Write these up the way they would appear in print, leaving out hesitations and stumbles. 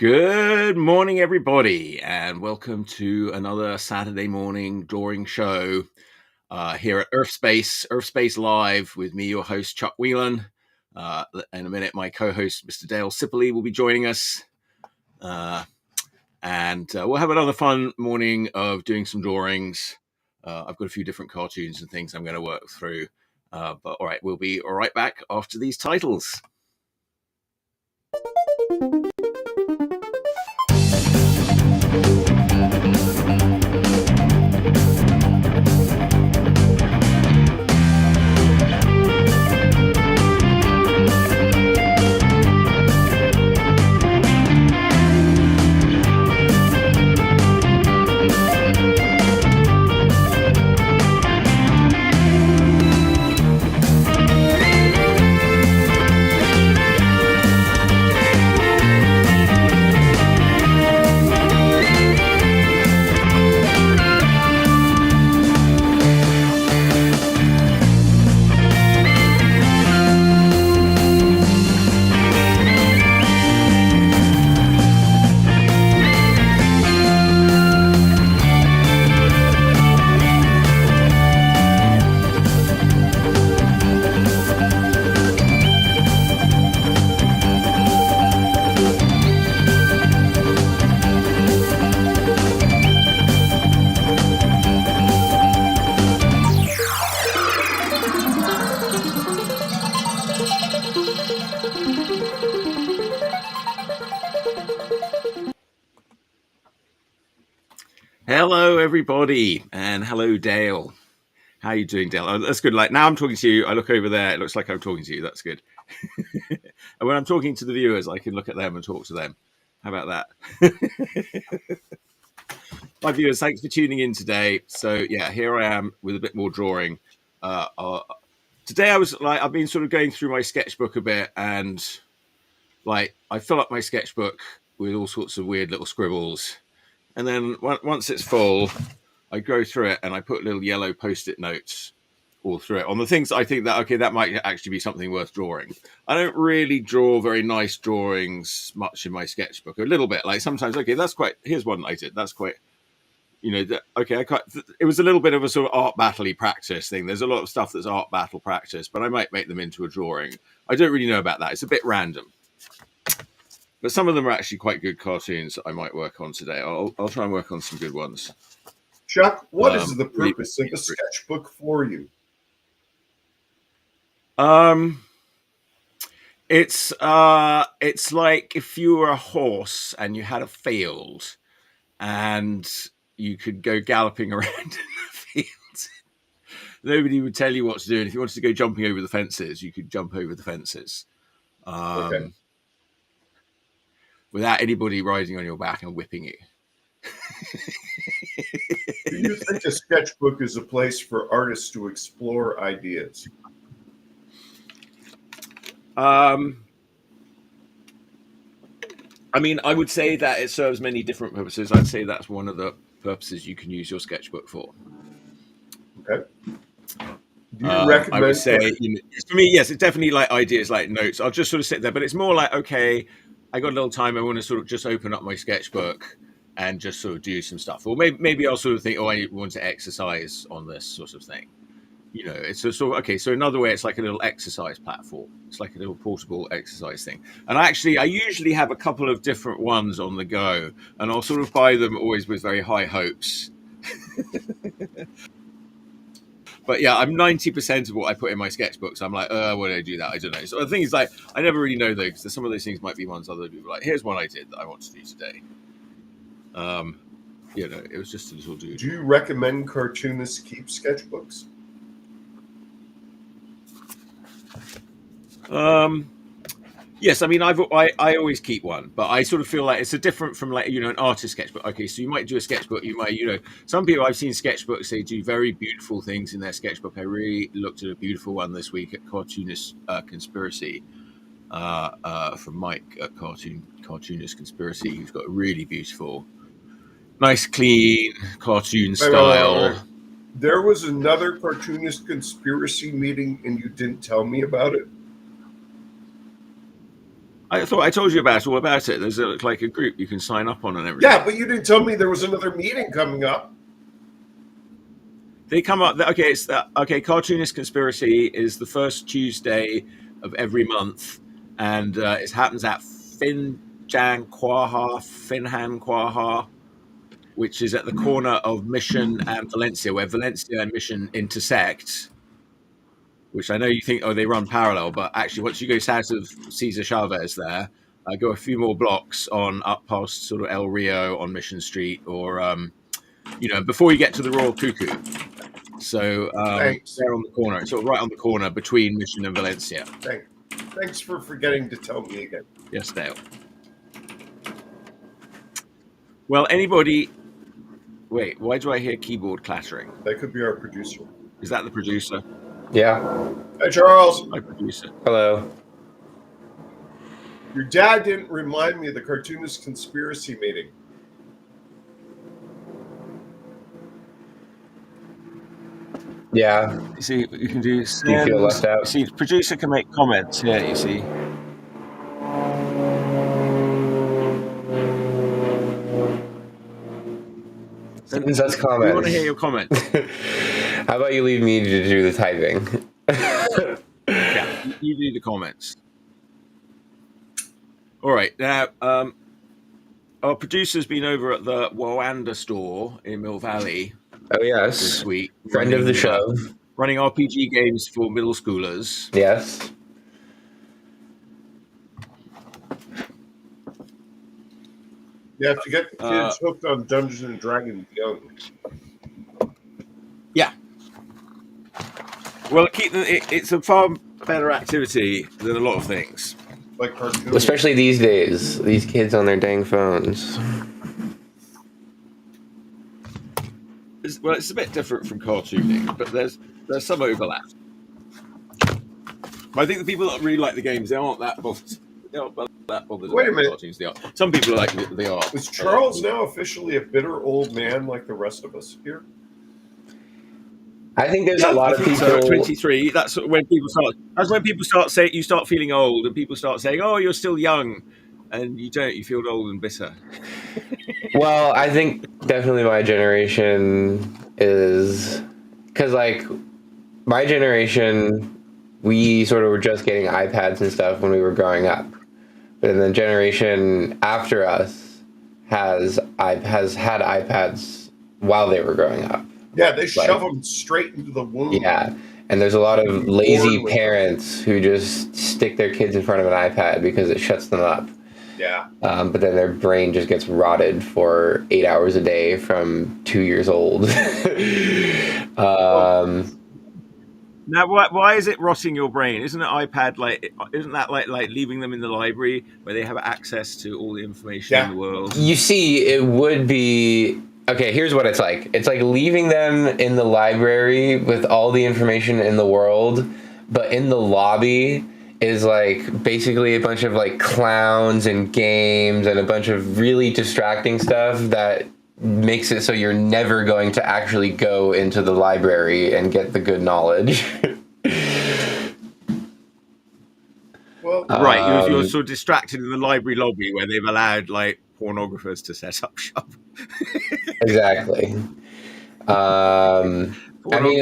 Good morning, everybody, and welcome to another Saturday morning drawing show here at Urfspace Live with me, your host, Chuck Whelan. In a minute, my co-host, Mr. Dale Sipley, will be joining us. And we'll have another fun morning of doing some drawings. I've got a few different cartoons and things I'm going to work through. But all right, we'll be right back after these titles. Hello, everybody, and hello, Dale. How are you doing, Dale? Oh, that's good. Like now I'm talking to you, I look over there, it looks like I'm talking to you. That's good. And when I'm talking to the viewers, I can look at them and talk to them. How about that? My viewers, thanks for tuning in today. So yeah, here I am with a bit more drawing. Today I've been sort of going through my sketchbook a bit, and like I fill up my sketchbook with all sorts of weird little scribbles. And then once it's full, I go through it and I put little yellow Post-it notes all through it on the things I think that might actually be something worth drawing. I don't really draw very nice drawings much in my sketchbook. A little bit, like sometimes, here's one I did. That's quite, it was a little bit of a sort of art battle-y practice thing. There's a lot of stuff that's art battle practice, but I might make them into a drawing. I don't really know about that. It's a bit random. But some of them are actually quite good cartoons that I might work on today. I'll try and work on some good ones. Chuck, what is the purpose of a sketchbook for you? It's like if you were a horse and you had a field and you could go galloping around in the field. Nobody would tell you what to do. And if you wanted to go jumping over the fences, you could jump over the fences. Okay. Without anybody riding on your back and whipping you. Do you think a sketchbook is a place for artists to explore ideas? I mean, I would say that it serves many different purposes. I'd say that's one of the purposes you can use your sketchbook for. Okay. Do you recommend? I would say, for me, yes, it's definitely like ideas, like notes. I'll just sort of sit there, but it's more like, okay, I got a little time. I want to sort of just open up my sketchbook and just sort of do some stuff. Or maybe I'll sort of think, I want to exercise on this sort of thing. It's a sort of, okay, so another way, it's like a little exercise platform. It's like a little portable exercise thing. And I usually have a couple of different ones on the go, and I'll sort of buy them always with very high hopes. But yeah, I'm 90% of what I put in my sketchbooks. I'm like, why did I do that? I don't know. So the thing is, like, I never really know though, because some of those things might be ones other people like. Here's one I did that I want to do today. It was just a little dude. Do you recommend cartoonists keep sketchbooks? Yes, I mean, I always keep one, but I sort of feel like it's a different from like, an artist sketchbook. Okay, so you might do a sketchbook, you might, some people I've seen sketchbooks, they do very beautiful things in their sketchbook. I really looked at a beautiful one this week at Cartoonist Conspiracy from Mike at Cartoonist Conspiracy. He's got a really beautiful, nice, clean cartoon style. There was another Cartoonist Conspiracy meeting and you didn't tell me about it? I thought I told you all about it. There's like a group you can sign up on and everything. Yeah, but you didn't tell me there was another meeting coming up. They come up. Okay, it's okay. Cartoonist Conspiracy is the first Tuesday of every month, and it happens at Finhan Quaha, which is at the corner of Mission and Valencia, where Valencia and Mission intersect. Which I know you think, oh, they run parallel, but actually, once you go south of Cesar Chavez, there, go a few more blocks on up past sort of El Rio on Mission Street, or before you get to the Royal Cuckoo. So they're on the corner. It's sort of right on the corner between Mission and Valencia. Thanks for forgetting to tell me again. Yes, Dale. Well, anybody... Wait, why do I hear keyboard clattering? That could be our producer. Is that the producer? Yeah. Hey, Charles. My producer. Hello. Your dad didn't remind me of the Cartoonist Conspiracy meeting. Yeah. You see, you can do... Do you feel left out? See, the producer can make comments here, you see. Sends us comments. We want to hear your comments. How about you leave me to do the typing? Yeah, you do the comments. All right. Now, our producer's been over at the Wowanda store in Mill Valley. Oh, yes. This week. Friend of the show. Running RPG games for middle schoolers. Yes. You have to get the kids hooked on Dungeons and Dragons young. Yeah. Well, it's a far better activity than a lot of things. Like cartoons. Especially these days. These kids on their dang phones. It's a bit different from cartooning, but there's some overlap. But I think the people that really like the games, they aren't that bothered. They aren't that bothered. Wait a minute. Cartoons. They are. Some people are like they are. Is Charles now officially a bitter old man like the rest of us here? I think there's a lot of people. So at 23, that's when people start. That's when people start saying you start feeling old, and people start saying, "Oh, you're still young," and you don't. You feel old and bitter. Well, I think definitely my generation is because, like, my generation, we sort of were just getting iPads and stuff when we were growing up, but then the generation after us has had iPads while they were growing up. Yeah, they shove them straight into the womb. Yeah, and there's a lot of lazy parents who just stick their kids in front of an iPad because it shuts them up. Yeah. But then their brain just gets rotted for 8 hours a day from 2 years old. Now, why is it rotting your brain? Isn't an iPad Isn't that like leaving them in the library where they have access to all the information in the world? You see, it would be... Okay, here's what it's like. It's like leaving them in the library with all the information in the world, but in the lobby is like basically a bunch of like clowns and games and a bunch of really distracting stuff that makes it so you're never going to actually go into the library and get the good knowledge. Well, right, you're sort of distracted in the library lobby where they've allowed like pornographers to set up shop. Exactly. I mean,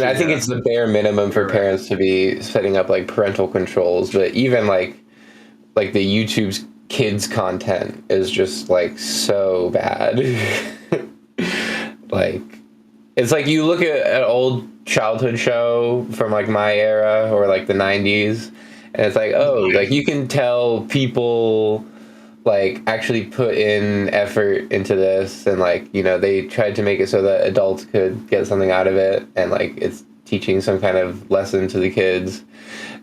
I think it's the bare minimum for parents to be setting up like parental controls, but even like the YouTube's kids content is just like so bad. Like, it's like you look at an old childhood show from like my era or like the 90s, and it's like, oh, like you can tell people like actually put in effort into this, and like, you know, they tried to make it so that adults could get something out of it, and like it's teaching some kind of lesson to the kids.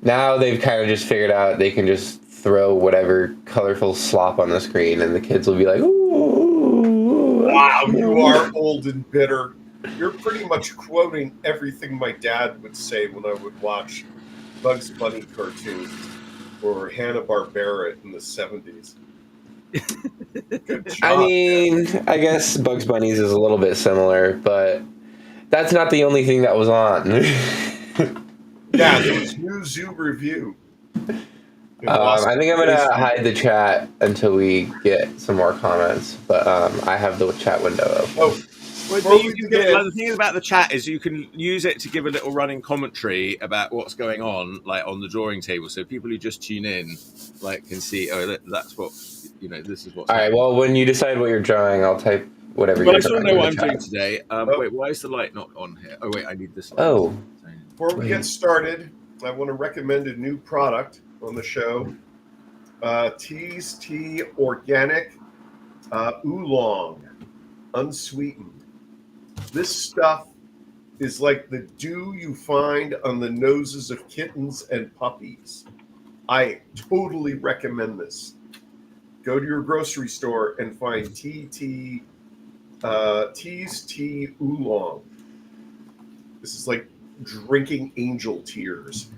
Now they've kind of just figured out they can just throw whatever colorful slop on the screen and the kids will be like, ooh. Wow, you are old and bitter. You're pretty much quoting everything my dad would say when I would watch Bugs Bunny cartoons or Hanna-Barbera in the 70s. Good job. I mean, I guess Bugs Bunny's is a little bit similar, but that's not the only thing that was on. Yeah, there was Zoo review. I think I'm gonna hide the chat until we get some more comments, but I have the chat window open. Oh, well, you can give, like, the thing about the chat is you can use it to give a little running commentary about what's going on, like on the drawing table, so people who just tune in, like, can see. Oh, that's what this is what's. All right. Well, when you decide what you're drawing, I'll type whatever you're I drawing. still know in what the I'm chat. doing today. Wait, why is the light not on here? Oh, wait, I need this light. Oh. Before we get started, I want to recommend a new product on the show. Tea's Tea Organic Oolong, unsweetened. This stuff is like the dew you find on the noses of kittens and puppies. I totally recommend this. Go to your grocery store and find Tea's Tea Oolong. This is like drinking angel tears.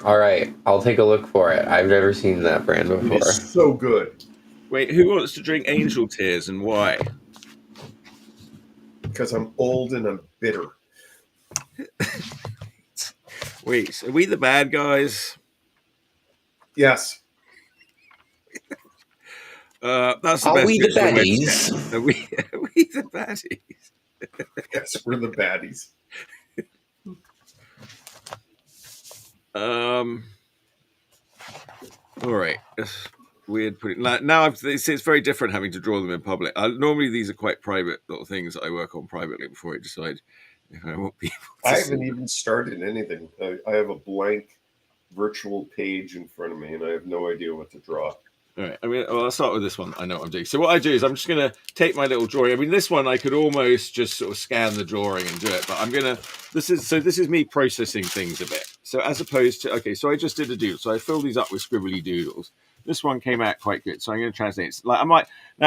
All right, I'll take a look for it. I've never seen that brand before. It is so good. Wait, who wants to drink angel tears and why? Because I'm old and I'm bitter. Wait, are we the bad guys? Yes. That's the Are best we the picture of baddies? Are we the baddies? Yes, we're the baddies. All right. Weird putting now. It's very different having to draw them in public. Normally, these are quite private little things that I work on privately before I decide if I want people. I haven't even started anything. I have a blank virtual page in front of me, and I have no idea what to draw. All right. I'll start with this one. I know what I'm doing. So what I do is I'm just going to take my little drawing. I mean, this one I could almost just sort of scan the drawing and do it, but I'm going to. This is me processing things a bit. So as opposed to so I just did a doodle. So I filled these up with scribbly doodles. This one came out quite good, so I'm going to translate it. Like I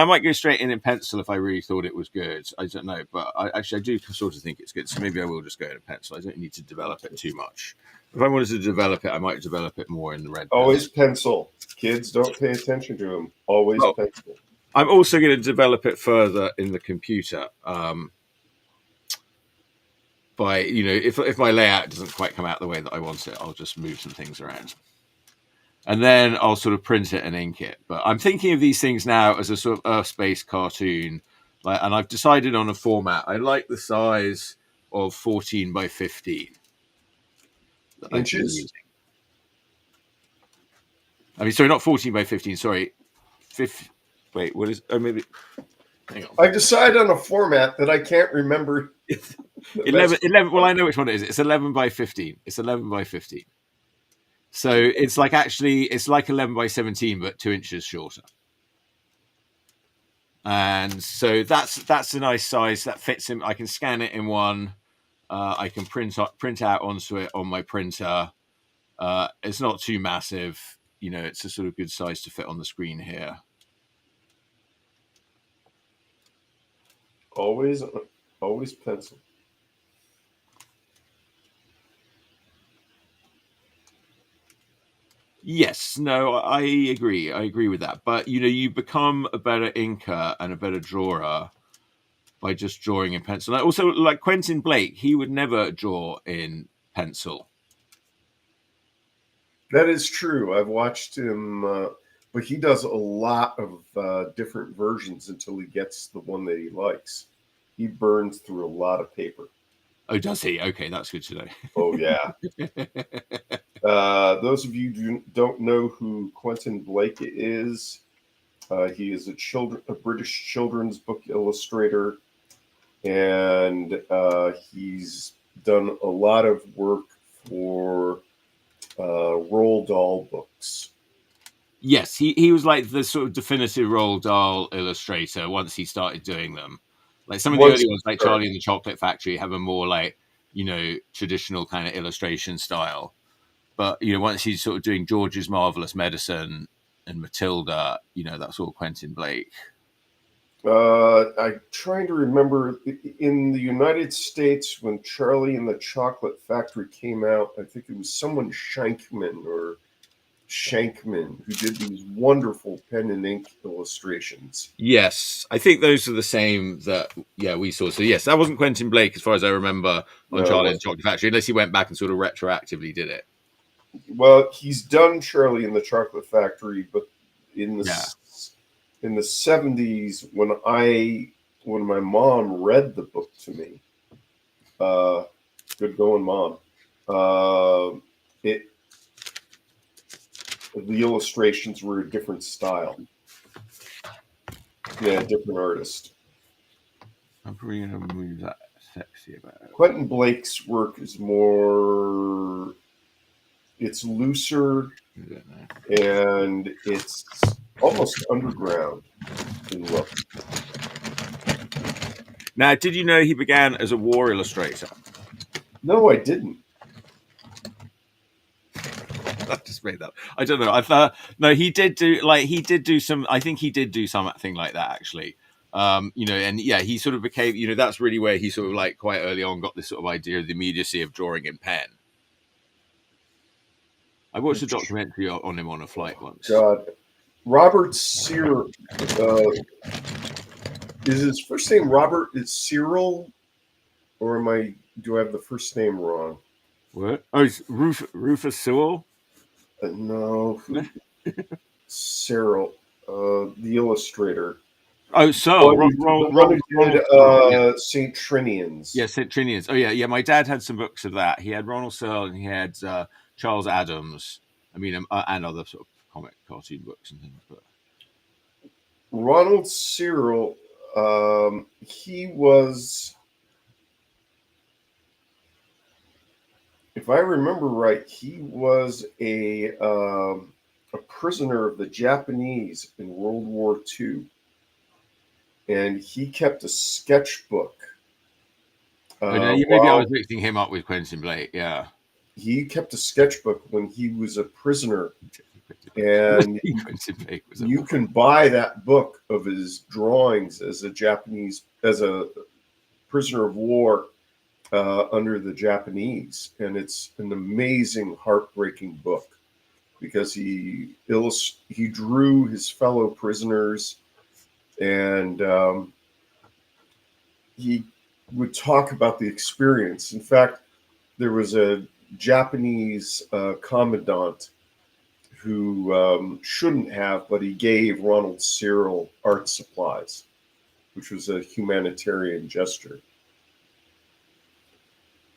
might go straight in pencil if I really thought it was good. I don't know, but I do sort of think it's good. So maybe I will just go in pencil. I don't need to develop it too much. If I wanted to develop it, I might develop it more in the red. Always pencil. Kids, don't pay attention to them. Always pencil. I'm also going to develop it further in the computer. By if my layout doesn't quite come out the way that I want it, I'll just move some things around. And then I'll sort of print it and ink it. But I'm thinking of these things now as a sort of Urfspace cartoon. And I've decided on a format. I like the size of 14 by 15. Inches? I mean, sorry, not 14 by 15. Sorry. Wait, what is... Oh, maybe... Hang on. I decide on a format that I can't remember. 11. Well, I know which one it is. It's 11 by 15. It's 11 by 15. So it's like 11 by 17, but 2 inches shorter. And so that's a nice size that fits in. I can scan it in one. I can print out onto it on my printer. It's not too massive. It's a sort of good size to fit on the screen here. Always pencil. Yes, no, I agree. I agree with that. But you become a better inker and a better drawer by just drawing in pencil. And also, like Quentin Blake, he would never draw in pencil. That is true. I've watched him, but he does a lot of different versions until he gets the one that he likes. He burns through a lot of paper. Oh, does he? Okay, that's good to know. Oh, yeah. Those of you who don't know who Quentin Blake is, he is a British children's book illustrator, and he's done a lot of work for Roald Dahl books. Yes, he was like the sort of definitive Roald Dahl illustrator once he started doing them. Like some of the early ones, like Charlie and the Chocolate Factory, have a more like, traditional kind of illustration style. But, once he's sort of doing George's Marvelous Medicine and Matilda, that's all Quentin Blake. I'm trying to remember in the United States when Charlie and the Chocolate Factory came out, I think it was someone Shankman or Shankman, who did these wonderful pen and ink illustrations. Yes, I think those are the same that we saw. So yes, that wasn't Quentin Blake as far as I remember on No, Charlie and the Chocolate Factory, unless he went back and sort of retroactively did it. well, he's done Charlie and the Chocolate Factory, but in the Yeah. in the 70s, when my mom read the book to me, good going, Mom. It The illustrations were a different style. Yeah, different artist. I'm probably going to move that sexy about it. Quentin Blake's work is more. It's looser and it's almost underground in look. Now, did you know he began as a war illustrator? No, I didn't. I just made that. I don't know. I thought no, he did do some. I think he did do something like that actually. And yeah, he sort of became. That's really where he sort of like quite early on got this sort of idea of the immediacy of drawing in pen. I watched a documentary on him on a flight once. God, Robert Sear. Is his first name Robert? Is Cyril, or do I have the first name wrong? What? Oh, it's Rufus Sewell. No, Cyril, the illustrator. Oh, so St. Trinian's. Yeah, St. Trinian's. Oh, yeah. My dad had some books of that. He had Ronald Searle and he had Charles Adams. I mean, and other sort of comic cartoon books and things. But Ronald Searle, he was, if I remember right, he was a prisoner of the Japanese in World War II. And he kept a sketchbook. maybe I was mixing him up with Quentin Blake. Yeah, he kept a sketchbook when he was a prisoner, and you can buy that book of his drawings as a prisoner of war under the Japanese, and it's an amazing, heartbreaking book because he drew his fellow prisoners. And he would talk about the experience. In fact, there was a Japanese commandant who shouldn't have, but he gave Ronald Searle art supplies, which was a humanitarian gesture.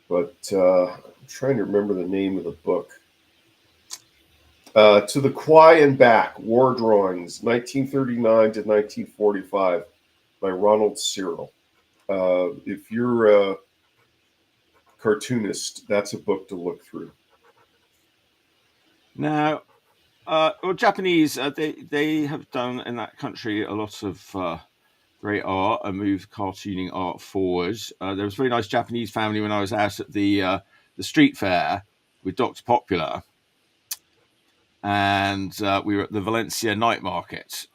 But I'm trying to remember the name of the book. To the Kwai and Back, War Drawings, 1939 to 1945, by Ronald Searle. If you're a cartoonist, that's a book to look through. Now, Japanese, they have done in that country a lot of great art and moved cartooning art forward. There was a very nice Japanese family when I was out at the street fair with Dr. Popular. And we were at the Valencia night market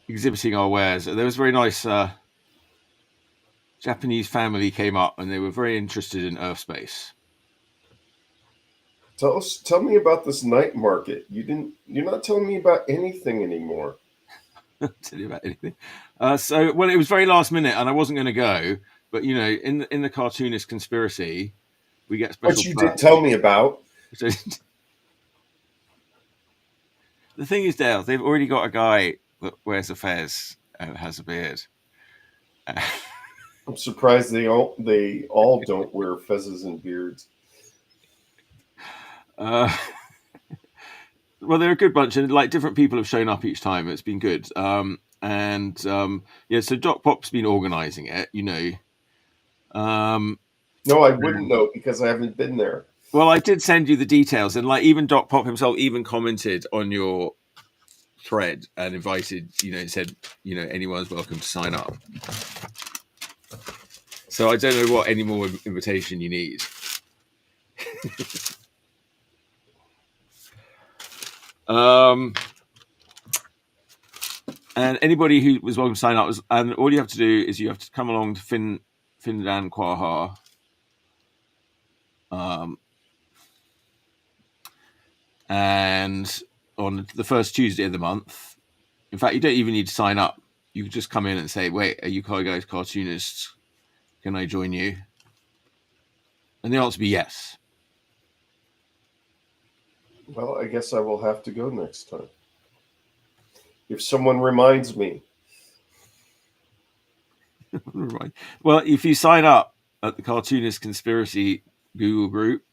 exhibiting our wares. There was a very nice Japanese family came up and they were very interested in Urfspace. Tell me about this night market. You're not telling me about anything anymore. Tell you about anything. It was very last minute and I wasn't going to go, but in the cartoonist conspiracy, we get special. What you did tell me about. The thing is, Dale, they've already got a guy that wears a fez and has a beard. I'm surprised they all don't wear fezzes and beards. Well, they're a good bunch, and like different people have shown up each time. It's been good. So Doc Pop's been organising it. No, I wouldn't know because I haven't been there. Well, I did send you the details, and like even Doc Pop himself even commented on your thread and invited, and said, anyone's welcome to sign up. So I don't know what any more invitation you need. And anybody who was welcome to sign up and all you have to do is you have to come along to Finland Quaha. and on the first Tuesday of the month, in fact, you don't even need to sign up. You can just come in and say, "Wait, are you guys cartoonists? Can I join you?" And the answer will be yes. Well, I guess I will have to go next time. If someone reminds me. Right. Well, if you sign up at the Cartoonist Conspiracy Google group,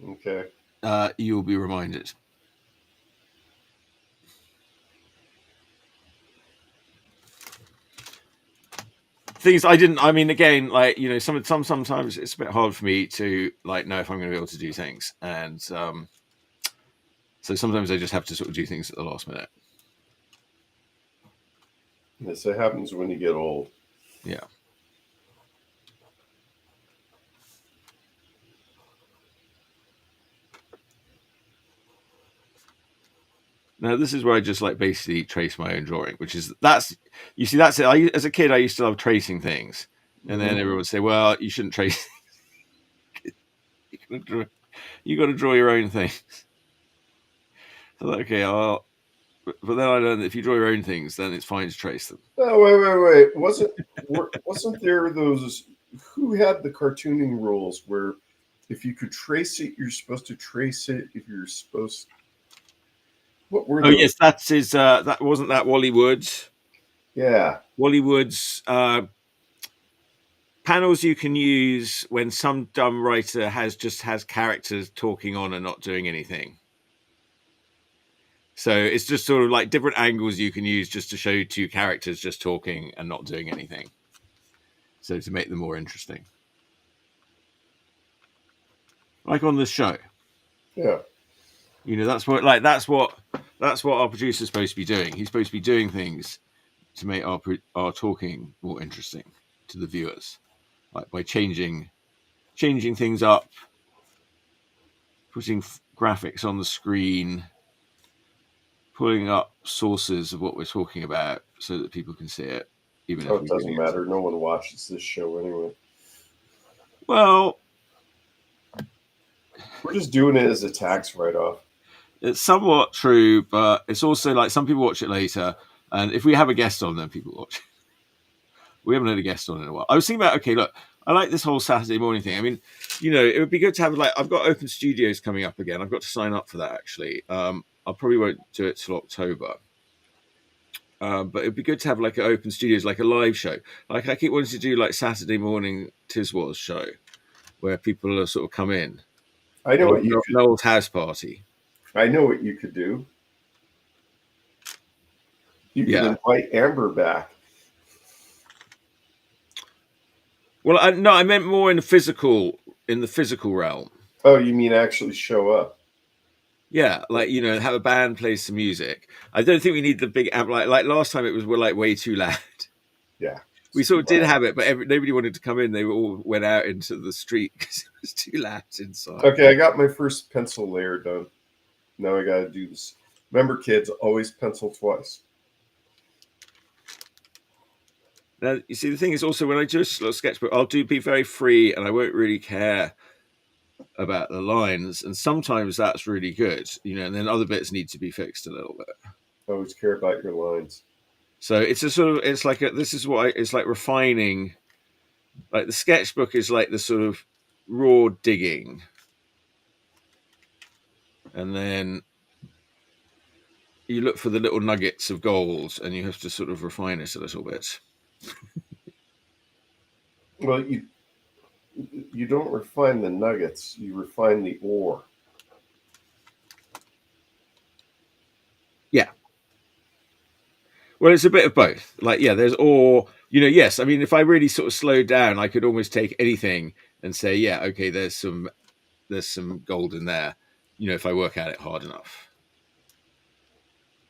Okay. you will be reminded. Things I didn't. I mean, again, like sometimes it's a bit hard for me to like know if I'm going to be able to do things, and so sometimes I just have to sort of do things at the last minute. Yes, it happens when you get old. Yeah. Now this is where I just like basically trace my own drawing, which is that's it. As a kid, I used to love tracing things, and then everyone would say, "Well, you shouldn't trace. You got to draw your own things." So okay, but then I learned that if you draw your own things, then it's fine to trace them. Oh, wait. Wasn't there those who had the cartooning rules where if you could trace it, you're supposed to trace it. If you're supposed, what were Oh those? yes, that's his. That wasn't that Wally Woods. Yeah. Wally Woods panels you can use when some dumb writer has characters talking on and not doing anything. So it's just sort of like different angles you can use just to show two characters just talking and not doing anything. So to make them more interesting. Like on this show. Yeah. You know, that's what our producer's supposed to be doing. He's supposed to be doing things to make our talking more interesting to the viewers. Like by changing things up, putting graphics on the screen, pulling up sources of what we're talking about so that people can see it. Even if it doesn't matter. No one watches this show anyway. Well, we're just doing it as a tax write-off. It's somewhat true, but it's also like some people watch it later, and if we have a guest on, then people watch it. We haven't had a guest on in a while. I was thinking about, okay, look, I like this whole Saturday morning thing. I mean, you know, it would be good to have like I've got Open Studios coming up again. I've got to sign up for that actually. I probably won't do it till October. But it'd be good to have like an Open Studios, like a live show. Like I keep wanting to do like Saturday morning Tiswas show, where people are sort of come in. I know what you could. Noel's house party. I know what you could do. You could invite Amber back. Well, I meant more in the physical realm. Oh, you mean actually show up? Yeah, like you know, have a band play some music. I don't think we need the big amp. Like last time, we're like way too loud. Yeah, we sort of did have it, but nobody wanted to come in. They all went out into the street because it was too loud inside. Okay, I got my first pencil layer done. Now I got to do this. Remember, kids, always pencil twice. Now, you see, the thing is also when I do a sketchbook, I'll be very free and I won't really care about the lines. And sometimes that's really good, you know, and then other bits need to be fixed a little bit. I always care about your lines. So it's a sort of, it's like, it's like refining. Like the sketchbook is like the sort of raw digging. And then you look for the little nuggets of gold and you have to sort of refine it a little bit. Well, you don't refine the nuggets, you refine the ore. Yeah. Well, it's a bit of both. Like, yeah, there's ore, you know, yes. I mean, if I really sort of slowed down, I could almost take anything and say, yeah, okay, there's some gold in there, you know, if I work at it hard enough.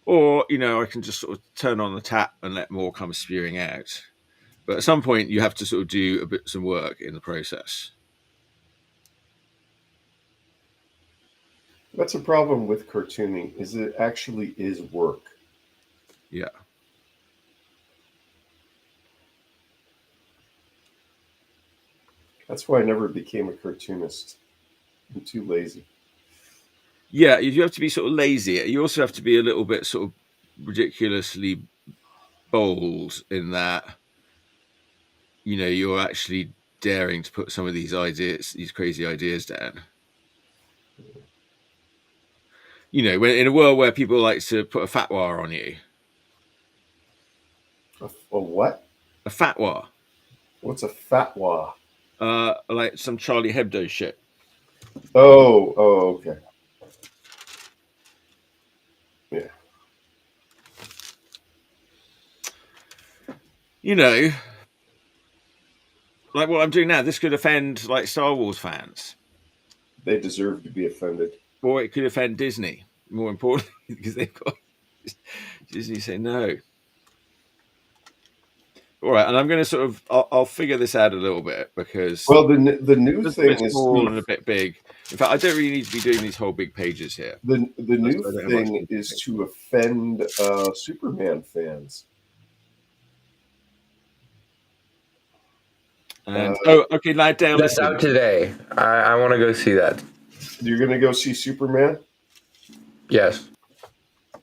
Or, you know, I can just sort of turn on the tap and let more come spewing out. But at some point, you have to sort of do some work in the process. That's a problem with cartooning, is it actually is work. Yeah. That's why I never became a cartoonist. I'm too lazy. Yeah, you have to be sort of lazy. You also have to be a little bit sort of ridiculously bold in that, you're actually daring to put some of these ideas, these crazy ideas down. When in a world where people like to put a fatwa on you. A what? A fatwa. What's a fatwa? Like some Charlie Hebdo shit. Oh, okay. Yeah. Like what I'm doing now, this could offend like Star Wars fans. They deserve to be offended. Or it could offend Disney, more importantly, because they've got Disney say no. All right, and I'm going to sort of I'll figure this out a little bit because Well, the new it's a thing bit is small and a bit big. In fact, I don't really need to be doing these whole big pages here. the new I don't have much thing is to offend Superman fans. And okay, now Dale, That's listen. out today. I want to go see that. You're gonna go see Superman? Yes.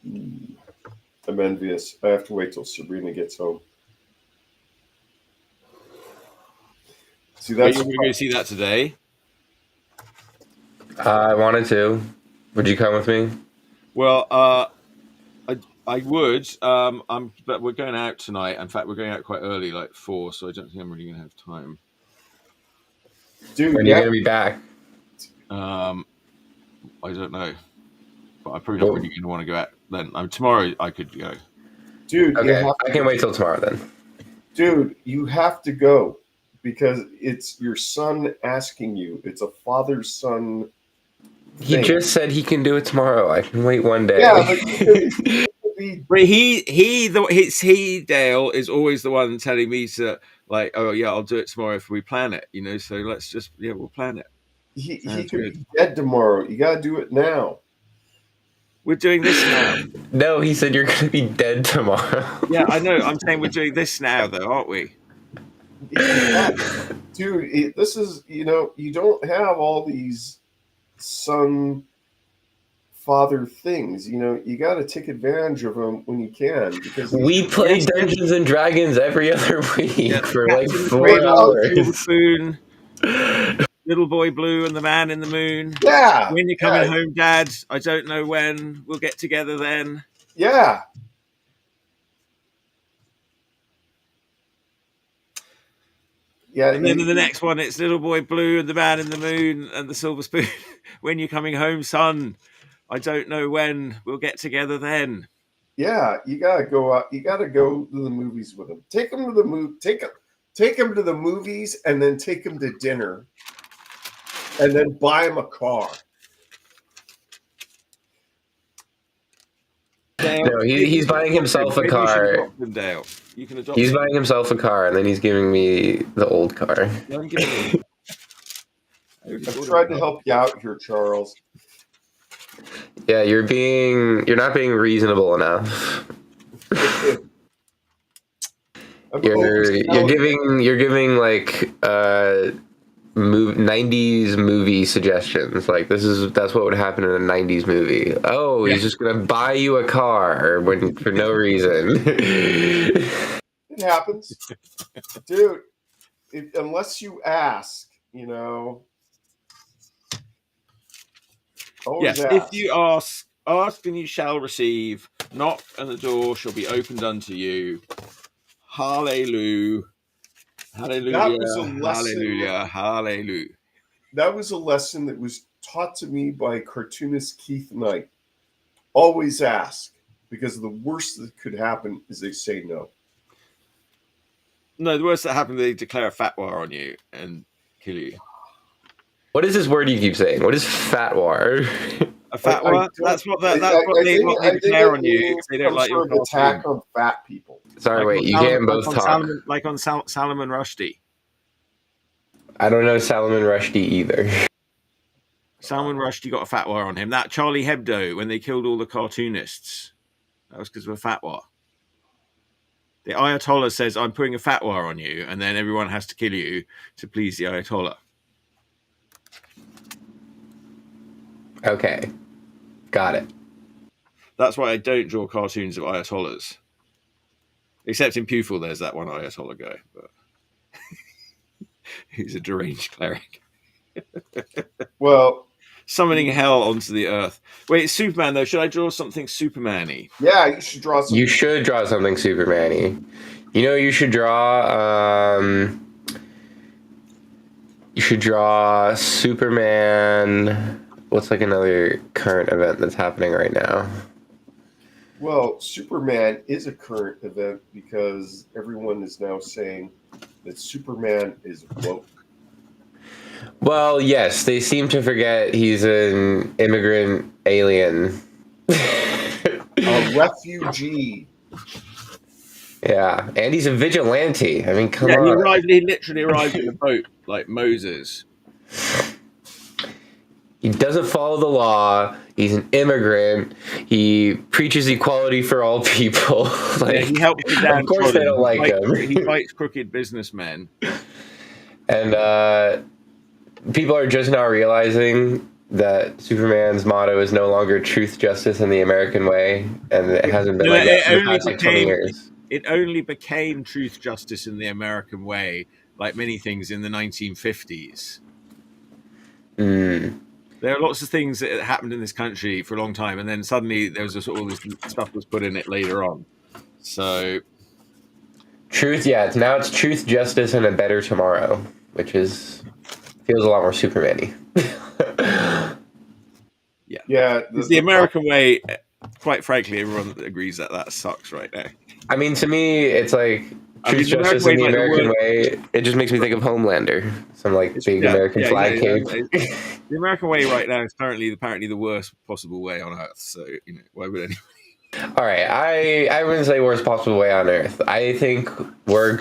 I'm envious. I have to wait till Sabrina gets home. See, Are that's you going to go see that today? I wanted to. Would you come with me? Well, I would. But we're going out tonight. In fact, we're going out quite early, like 4. So I don't think I'm really going to have time. dude. When are you going to be back? I don't know, but I'm probably not really going to want to go out then. Tomorrow I could go. Dude, Okay, I can wait till tomorrow then. Dude, you have to go because it's your son asking you. It's a father-son He thing. just said he can do it tomorrow. I can wait one day. Yeah, but But he Dale is always the one telling me to like, oh yeah, I'll do it tomorrow if we plan it. So let's just we'll plan it. he Sounds could good. be dead tomorrow. You got to do it now. We're doing this now. No, he said you're going to be dead tomorrow. Yeah, I know. I'm saying we're doing this now, though, aren't we? Yeah. Dude, this is you don't have all these son father things. You got to take advantage of them when you can because We play Dungeons and Dragons every other week for like 4 hours. Spoon, Little Boy Blue and the Man in the Moon. Yeah. When you're coming home, Dad, I don't know when. We'll get together then. Yeah. Yeah. And then in the next one, it's Little Boy Blue and the Man in the Moon and the Silver Spoon. When you're coming home, son, I don't know when. We'll get together then. Yeah, you gotta go out. You gotta go to the movies with them. Take them to the movie. Take them to the movies, and then take them to dinner, and then buy them a car. Dale, No, he's buying himself a car. Dale. You can adopt He's him. buying himself a car, and then he's giving me the old car. I'm giving him. I've tried to help you out here, Charles. Yeah, you're not being reasonable enough. You're giving like 90s movie suggestions. Like that's what would happen in a 90s movie. Oh, he's just gonna buy you a car for no reason. It happens, dude. Unless you ask, Yes, ask. if you ask and you shall receive. Knock and the door shall be opened unto you. Hallelujah. Hallelujah. That was a lesson. Hallelujah. Hallelujah. That was a lesson that was taught to me by cartoonist Keith Knight. Always ask, because the worst that could happen is they say no. No, the worst that happened, they declare a fatwa on you and kill you. What is this word you keep saying? What is fatwa? A fatwa? That's what they declare on you. They don't like your attack on fat people. Sorry, wait, you can't both talk. Like on Salman Rushdie. I don't know Salman Rushdie either. Salman Rushdie got a fatwa on him. That Charlie Hebdo, when they killed all the cartoonists, that was because of a fatwa. The Ayatollah says, I'm putting a fatwa on you, and then everyone has to kill you to please the Ayatollah. Okay. Got it. That's why I don't draw cartoons of Ayatollahs. Except in Pupil, there's that one Ayatollah guy, but who's a deranged cleric. Well, summoning hell onto the earth. Wait, Superman though. Should I draw something Superman-y? yeah, you should draw something. You should draw something Superman-y. You know, you should draw. You should draw Superman. What's like another current event that's happening right now? Well, Superman is a current event because everyone is now saying that Superman is woke. Well, yes, they seem to forget he's an immigrant alien. A refugee. Yeah, and he's a vigilante. I mean, come on. He literally arrived in a boat like Moses. He doesn't follow the law. He's an immigrant. He preaches equality for all people. Like, he helps the downtrodden. Of course they don't like him. He fights crooked businessmen. And people are just now realizing that Superman's motto is no longer truth, justice, and the American way. And it hasn't been like that for the past 20 years. It only became truth, justice, and the American way, like many things in the 1950s. There are lots of things that happened in this country for a long time, and then suddenly there was all this stuff was put in it later on. So, truth, yeah. Now it's truth, justice, and a better tomorrow, which feels a lot more Superman-y. Yeah. The American way. Quite frankly, everyone agrees that sucks right now. I mean, to me, it's like truth, justice, and the American way. It just makes me think of Homelander. Some like big American flag cape. The American way right now is currently apparently the worst possible way on Earth. So why would anyone? All right, I wouldn't say worst possible way on Earth. I think we're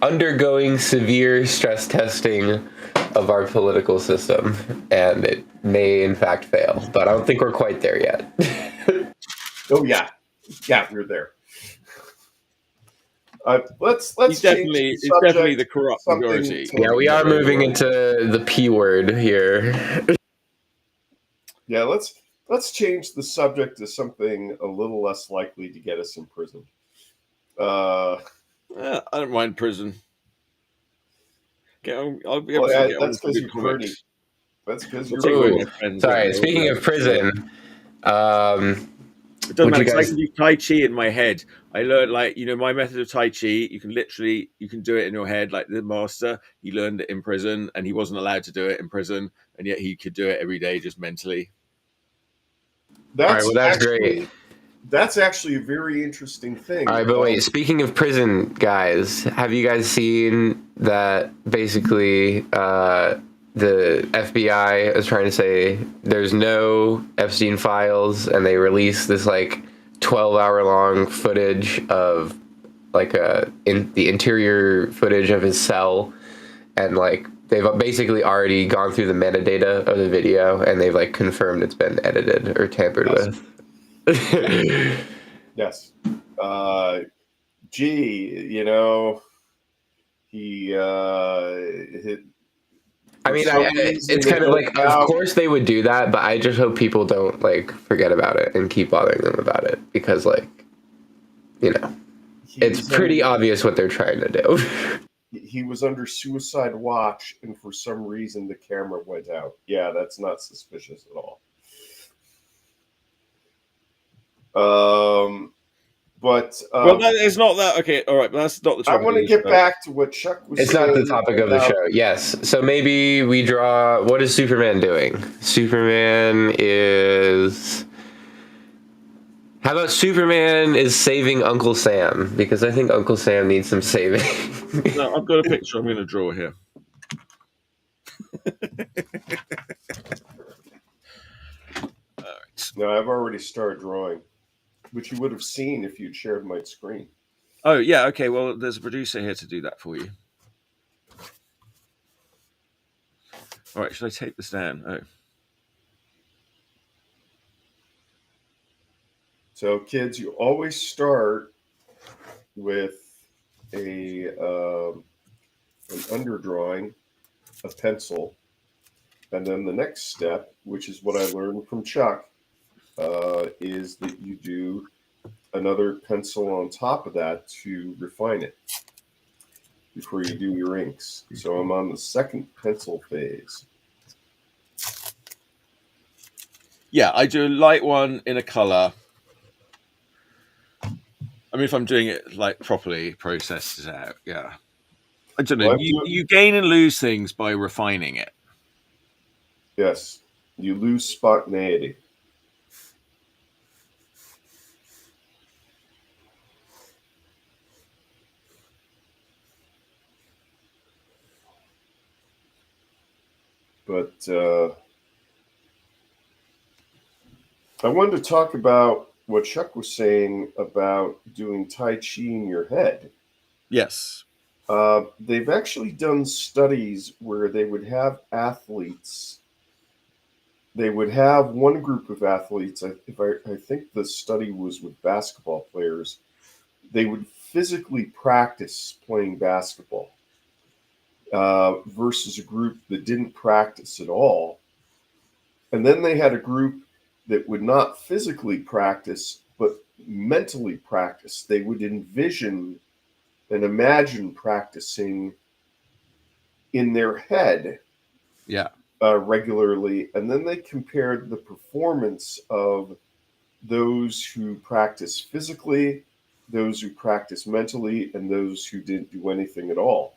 undergoing severe stress testing of our political system, and it may in fact fail. But I don't think we're quite there yet. Oh yeah, we're there. Let's it's definitely the corrupt majority. Yeah, we are moving into the P word here. Yeah, let's change the subject to something a little less likely to get us in prison. I don't mind prison. I'll be able to get that's because you're pretty. That's because you're pretty. Sorry, speaking of prison, it doesn't matter. I can do Tai Chi in my head. I learned my method of Tai Chi. You can do it in your head. Like the master, he learned it in prison, and he wasn't allowed to do it in prison, and yet he could do it every day just mentally. That's great. That's actually a very interesting thing. All right, but wait. Speaking of prison, guys, have you guys seen that? Basically, the FBI is trying to say there's no Epstein files, and they released this like 12-hour-long footage of like the interior footage of his cell, and like they've basically already gone through the metadata of the video, and they've like confirmed it's been edited or tampered with. Yes. He hit. I mean, it's kind of like, of course they would do that, but I just hope people don't like forget about it and keep bothering them about it, because like, it's pretty obvious what they're trying to do. He was under suicide watch, and for some reason the camera went out. Yeah, that's not suspicious at all. But it's not that. Okay, all right, but that's not the topic. I want to get back to what Chuck was saying. It's not the topic of the show. Yes, so maybe we draw. What is Superman doing? Superman is. How about Superman is saving Uncle Sam? Because I think Uncle Sam needs some saving. No, I've got a picture I'm going to draw here. All right. No, I've already started drawing, which you would have seen if you'd shared my screen. Oh, yeah, okay. Well, there's a producer here to do that for you. All right, should I take this down? Oh. So, kids, you always start with an underdrawing, a pencil, And then the next step, which is what I learned from Chuck, is that you do another pencil on top of that to refine it before you do your inks. So I'm on the second pencil phase. Yeah, I do a light one in a color. I mean, if I'm doing it like properly, processed it out. Yeah, I don't know. Well, You gain and lose things by refining it. yes, you lose spontaneity. But I wanted to talk about what Chuck was saying about doing Tai Chi in your head. Yes. They've actually done studies where they would have athletes. They would have one group of athletes. I think the study was with basketball players. They would physically practice playing basketball versus a group that didn't practice at all. And then they had a group that would not physically practice, but mentally practice. They would envision and imagine practicing in their head Yeah. regularly. And then they compared the performance of those who practice physically, those who practice mentally, and those who didn't do anything at all.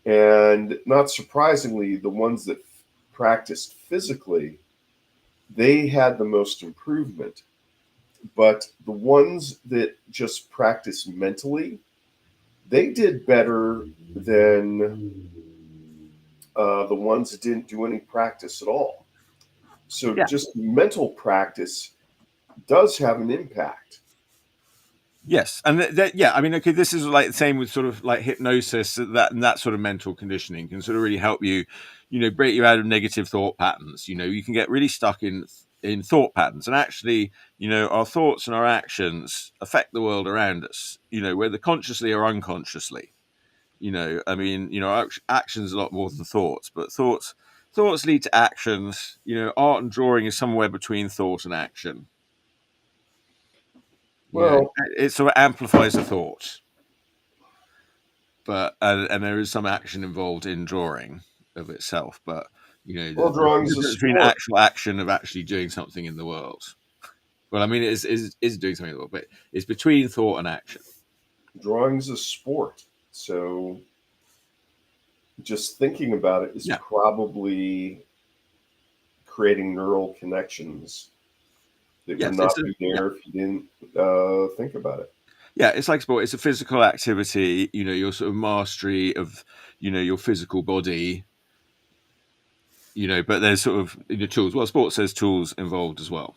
And not surprisingly, the ones that practiced physically, they had the most improvement. But the ones that just practice mentally, they did better than the ones that didn't do any practice at all. So Yeah. just mental practice does have an impact. Yes, and yeah, I mean, okay, this is like the same with sort of like hypnosis. That sort of mental conditioning can sort of really help you, break you out of negative thought patterns. You can get really stuck in thought patterns, and actually, our thoughts and our actions affect the world around us. Whether consciously or unconsciously. I mean, actions a lot more than thoughts, but thoughts lead to actions. Art and drawing is somewhere between thought and action. Well, It sort of amplifies the thought, but and there is some action involved in drawing of itself. But well, the drawing's a difference between sport. actual action of actually doing something in the world. Well, I mean, it is doing something in the world, but it's between thought and action. Drawing's a sport. So just thinking about it is Yeah. probably creating neural connections that would not be there if you didn't think about it. Yeah, it's like sport. It's a physical activity. Your sort of mastery of your physical body. But there's sort of tools. Well, sports says tools involved as well.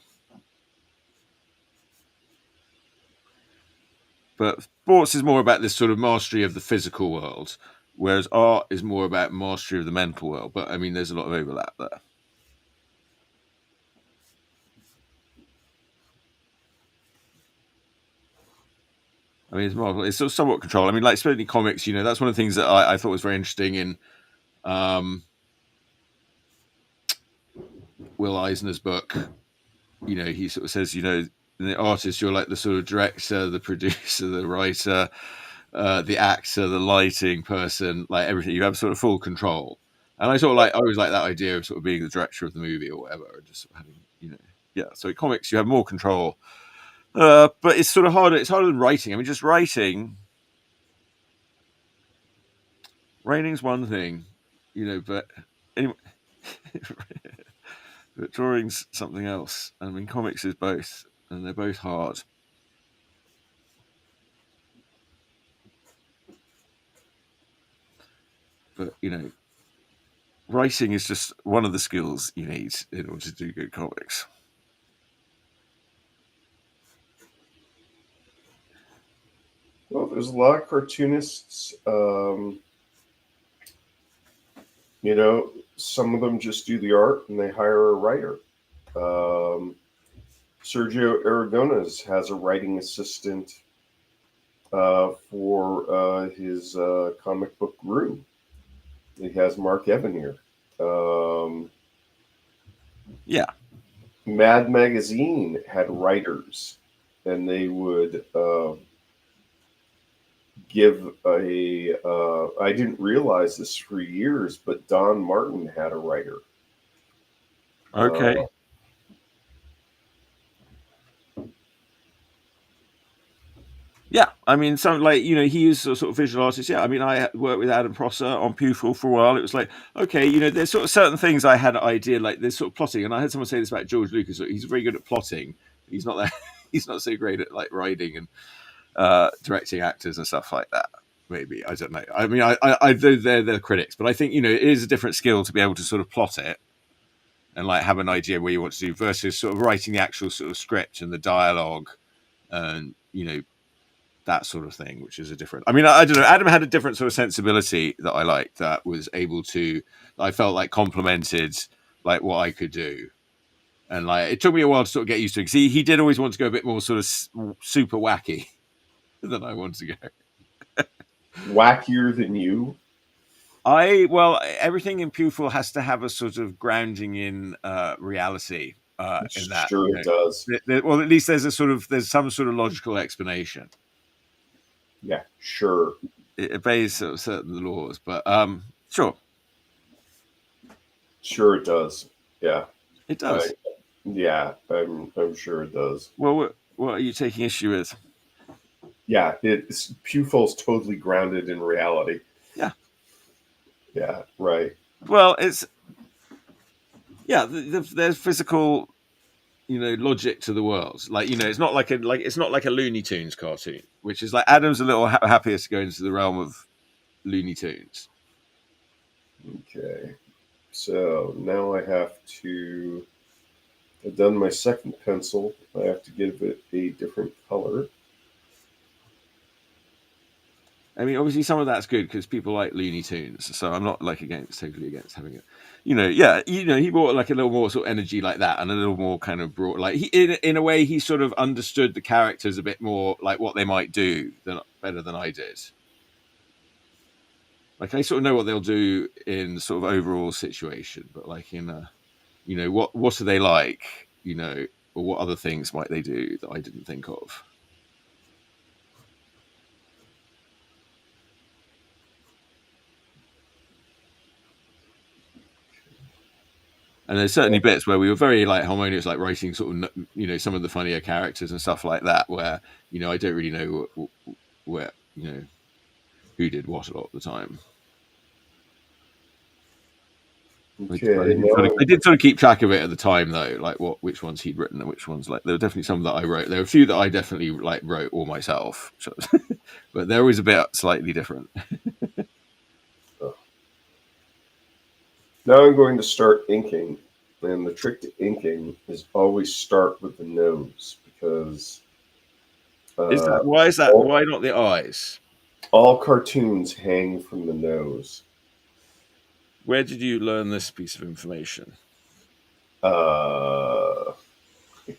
But sports is more about this sort of mastery of the physical world, whereas art is more about mastery of the mental world. But I mean, there's a lot of overlap there. I mean, it's marvelous. It's sort of somewhat controlled. I mean, like especially comics, that's one of the things that I thought was very interesting in Will Eisner's book. He sort of says, the artist, you're like the sort of director, the producer, the writer, the actor, the lighting person, like everything. You have sort of full control. And I always like that idea of sort of being the director of the movie or whatever, and just sort of having, yeah. So in comics, you have more control, but it's sort of harder. It's harder than writing. I mean, just writing's one thing, but anyway, but drawing's something else. I mean, comics is both, and they're both hard. But writing is just one of the skills you need in order to do good comics. Well, there's a lot of cartoonists. Some of them just do the art and they hire a writer. Sergio Aragones has a writing assistant for his comic book Gru. He has Mark Evanier. Yeah. Mad Magazine had writers, and they would give a. I didn't realize this for years, but Don Martin had a writer. Okay. Yeah, I mean, some like he is a sort of visual artist. Yeah, I mean, I worked with Adam Prosser on Pewful for a while. It was like, okay, there's sort of certain things I had an idea, like there's sort of plotting, and I heard someone say this about George Lucas. He's very good at plotting. He's not that. He's not so great at like writing and directing actors and stuff like that. Maybe I don't know. I mean, I they're the critics, but I think it is a different skill to be able to sort of plot it and like have an idea where you want to do versus sort of writing the actual sort of script and the dialogue and that sort of thing, which is a different. I mean, I don't know. Adam had a different sort of sensibility that I liked that was able to. I felt like complemented like what I could do, and like it took me a while to sort of get used to it because he did always want to go a bit more sort of super wacky than I wanted to go. Wackier than you. Everything in Pewful has to have a sort of grounding in reality. In that, Sure, it does. Well, at least there's some sort of logical explanation. Yeah, sure. It obeys sort of certain laws, but sure. Sure, it does. Yeah, It does. I'm sure it does. Well, what are you taking issue with? Yeah, Pewful's totally grounded in reality. Yeah. Yeah, right. Well, it's there's physical, logic to the world. Like it's not like a Looney Tunes cartoon, which is like Adam's a little happier to go into the realm of Looney Tunes. Okay, so now I have to. I've done my second pencil. I have to give it a different color. I mean, obviously, some of that's good because people like Looney Tunes, so I'm not like totally against having it. He brought like a little more sort of energy like that, and a little more kind of broad. Like in a way, he sort of understood the characters a bit more, like what they might do better than I did. Like I sort of know what they'll do in sort of overall situation, but like in what are they like, or what other things might they do that I didn't think of. And there's certainly bits where we were very like harmonious, like writing sort of some of the funnier characters and stuff like that. Where I don't really know where who did what a lot of the time. Okay, I did sort of keep track of it at the time though, like which ones he'd written and which ones like there were definitely some that I wrote. There were a few that I definitely like wrote all myself, so, but they're always a bit slightly different. Now I'm going to start inking, and the trick to inking is always start with the nose because. Why is that? Why not the eyes? All cartoons hang from the nose. Where did you learn this piece of information? I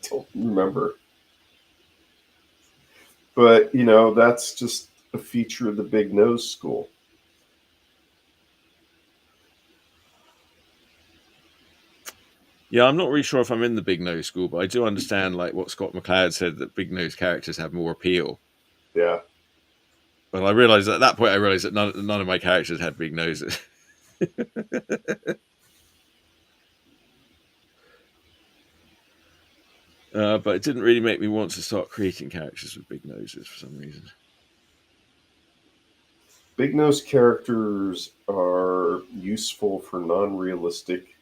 don't remember. But, that's just a feature of the Big Nose School. Yeah, I'm not really sure if I'm in the Big Nose School, but I do understand like what Scott McCloud said, that big nose characters have more appeal. Yeah. But I realized at that point, that none of my characters had big noses. But it didn't really make me want to start creating characters with big noses for some reason. Big nose characters are useful for non-realistic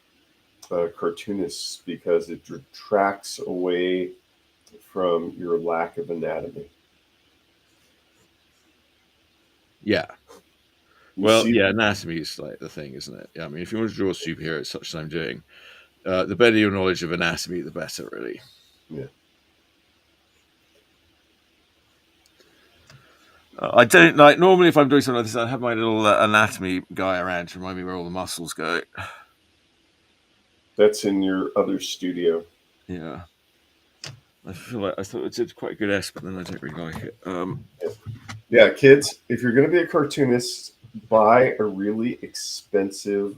cartoonists because it detracts away from your lack of anatomy. Yeah. Anatomy is like the thing, isn't it? Yeah, I mean, if you want to draw superheroes such as I'm doing, the better your knowledge of anatomy, the better, really. Yeah. I don't like normally if I'm doing something like this, I have my little anatomy guy around to remind me where all the muscles go. That's in your other studio. Yeah. I feel like I thought it did quite a good S, but then I don't really like it. Yeah, kids, if you're going to be a cartoonist, buy a really expensive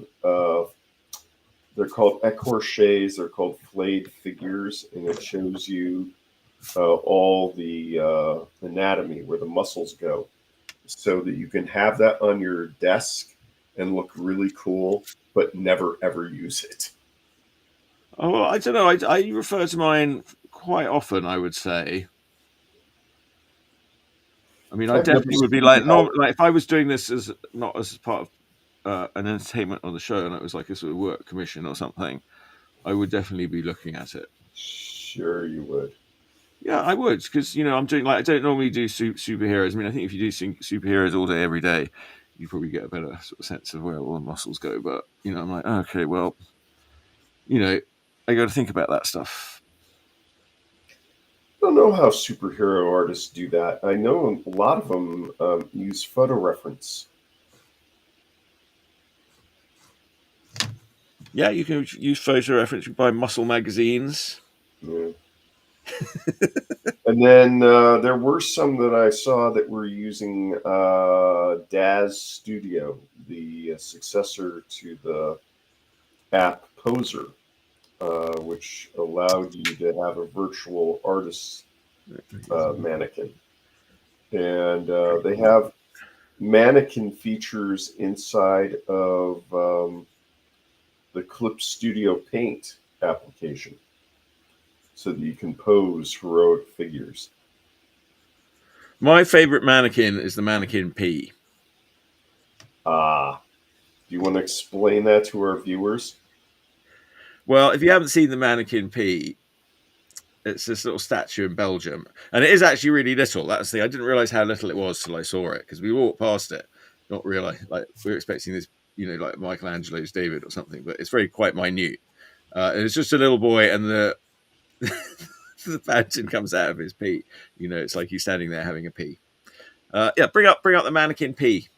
They're called écorchés. They're called flayed figures, and it shows you all the anatomy where the muscles go, so that you can have that on your desk and look really cool, but never ever use it. Oh, well, I don't know. I refer to mine quite often, I would say. I mean, I I've never definitely would be seen like, how. like if I was doing this as not as part of an entertainment on the show, and it was like a sort of work commission or something, I would definitely be looking at it. Sure, you would. Yeah, I would, because I'm doing like I don't normally do superheroes. I mean, I think if you do superheroes all day every day, you probably get a better sort of sense of where all the muscles go. But I'm like, okay, well, I got to think about that stuff. I don't know how superhero artists do that. I know a lot of them use photo reference. Yeah, you can use photo reference. You buy muscle magazines. Yeah. And then there were some that I saw that were using Daz Studio, the successor to the app Poser, which allowed you to have a virtual artist mannequin. And they have mannequin features inside of the Clip Studio Paint application so that you can pose heroic figures. My favorite mannequin is the mannequin P. Ah, do you want to explain that to our viewers? Well, if you haven't seen the mannequin P, it's this little statue in Belgium, and it is actually really little. That's the I didn't realize how little it was till I saw it, because we walked past it, not realize like we were expecting this, like Michelangelo's David or something, but it's very quite minute. And it's just a little boy, and the the fountain comes out of his pee. It's like he's standing there having a pee. Yeah, bring up the mannequin P.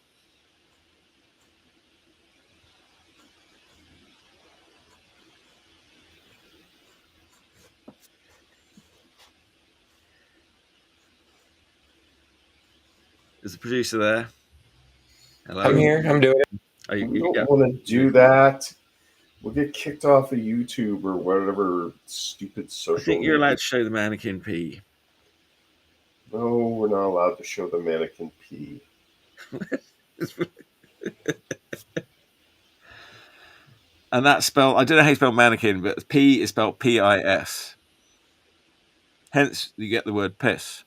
Is the producer there? Hello. I'm here. I'm doing it. We don't want to do that. We'll get kicked off of YouTube or whatever stupid social. I think you're allowed to show the mannequin P. No, we're not allowed to show the mannequin P. And that's spelled, I don't know how you spell mannequin, but P is spelled P-I-S. Hence, you get the word piss.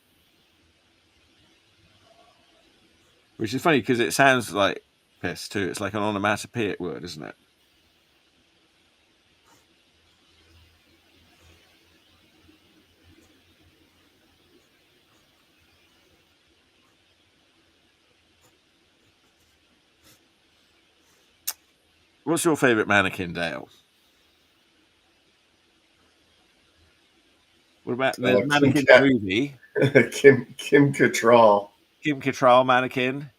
Which is funny because it sounds like piss too. It's like an onomatopoeic word, isn't it? What's your favourite mannequin, Dale? What about the mannequin movie? Kim Cattrall. Kim Cattrall mannequin.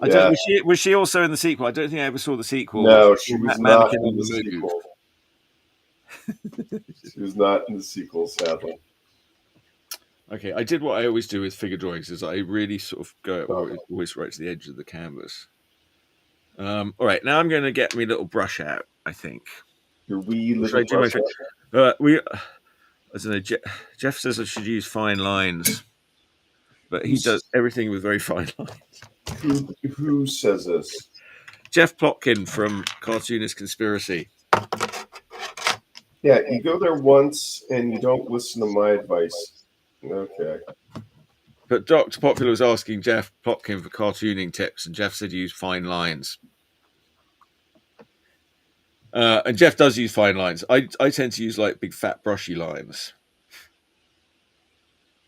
I Yeah. don't. Was she also in the sequel? I don't think I ever saw the sequel. No, she was not mannequin in the sequel. She was not in the sequel, sadly. Okay, I did what I always do with figure drawings: is I really sort of go always right to the edge of the canvas. All right, now I'm going to get my little brush out. I think. Your wee little brush. I don't know. Jeff says I should use fine lines, but he does everything with very fine lines. Who says this? Jeff Plotkin from Cartoonist Conspiracy. Yeah, you go there once and you don't listen to my advice. Okay. But Dr. Popular was asking Jeff Plotkin for cartooning tips, and Jeff said use fine lines. And Jeff does use fine lines. I tend to use like big fat brushy lines.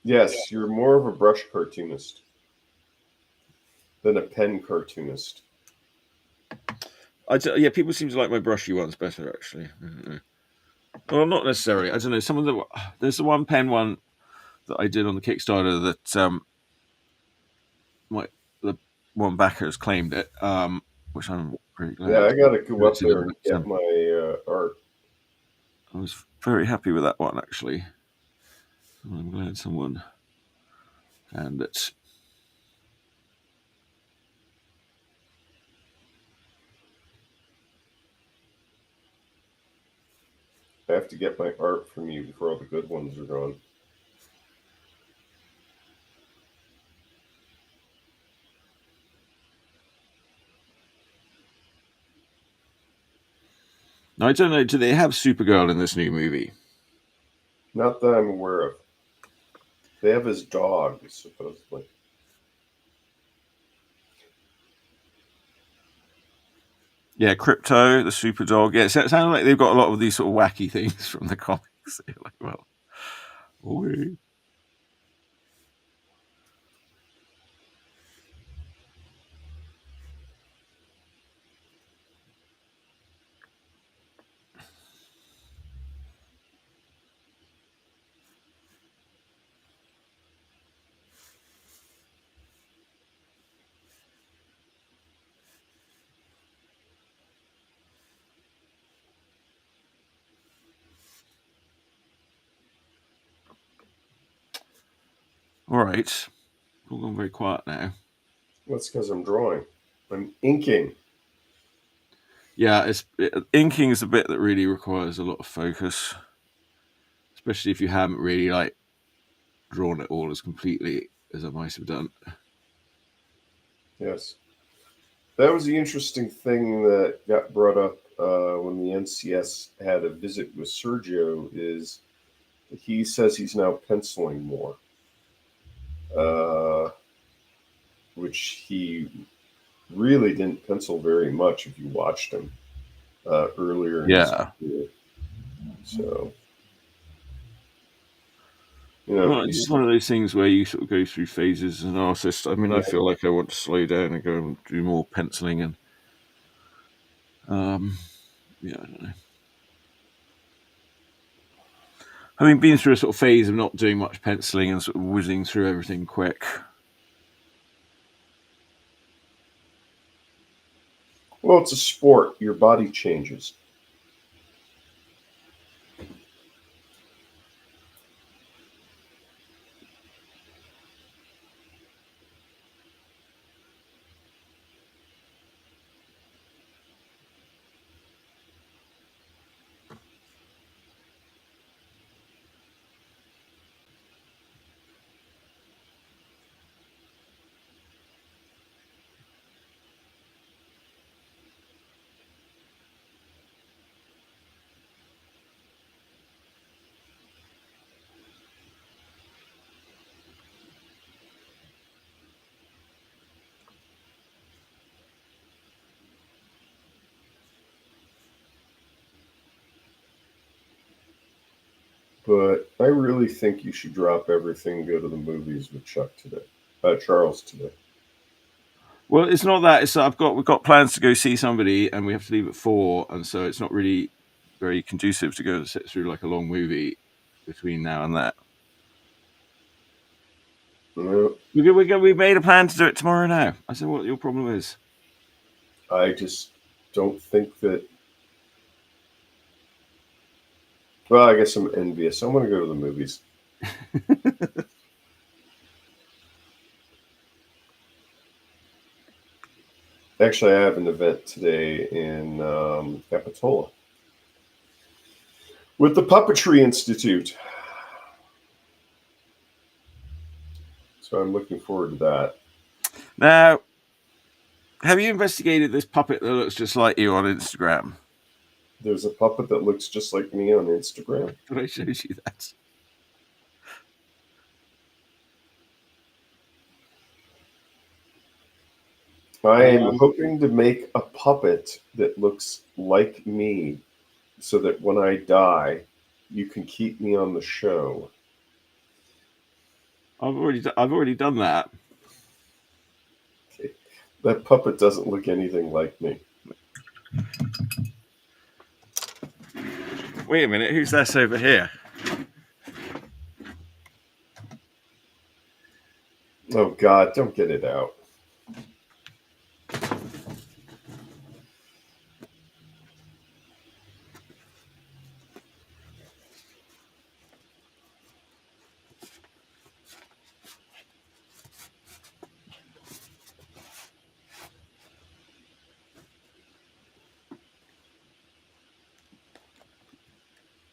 Yes, you're more of a brush cartoonist than a pen cartoonist. People seem to like my brushy ones better, actually. Well, not necessarily. I don't know. There's the one pen one that I did on the Kickstarter that the one backer has claimed it, which I'm pretty glad. Yeah, I got to go up there and get my art. I was very happy with that one, actually. I'm glad someone found it. I have to get my art from you before all the good ones are gone. Now, I don't know. Do they have Supergirl in this new movie? Not that I'm aware of. They have his dog, supposedly. Yeah, Crypto, the super dog. Yeah, it sounds like they've got a lot of these sort of wacky things from the comics. You're like, well, okay. All right. It's all gone very quiet now. That's because I'm drawing. I'm inking. Yeah, inking is a bit that really requires a lot of focus, especially if you haven't really like drawn it all as completely as I might have done. Yes. That was the interesting thing that got brought up when the NCS had a visit with Sergio. Is he says he's now penciling more, which he really didn't pencil very much if you watched him earlier in his Yeah. career. So, Well, it's just one of those things where you sort of go through phases as an artist. I mean, I feel like I want to slow down and go and do more penciling and, yeah, I don't know. Having been through a sort of phase of not doing much penciling and sort of whizzing through everything quick. well, it's a sport. Your body changes. But I really think you should drop everything and go to the movies with Charles today. Well, it's not that. It's we've got plans to go see somebody, and we have to leave at 4, and so it's not really very conducive to go and sit through like a long movie between now and that. We made a plan to do it tomorrow. Now, I said, what your problem is? I just don't think that. Well, I guess I'm envious. I want to go to the movies. Actually, I have an event today in Capitola with the Puppetry Institute. So I'm looking forward to that. Now, have you investigated this puppet that looks just like you on Instagram? There's a puppet that looks just like me on Instagram. But I showed you that. I am hoping to make a puppet that looks like me so that when I die, you can keep me on the show. I've already done that. Okay. That puppet doesn't look anything like me. Wait a minute, who's this over here? Oh, God, don't get it out.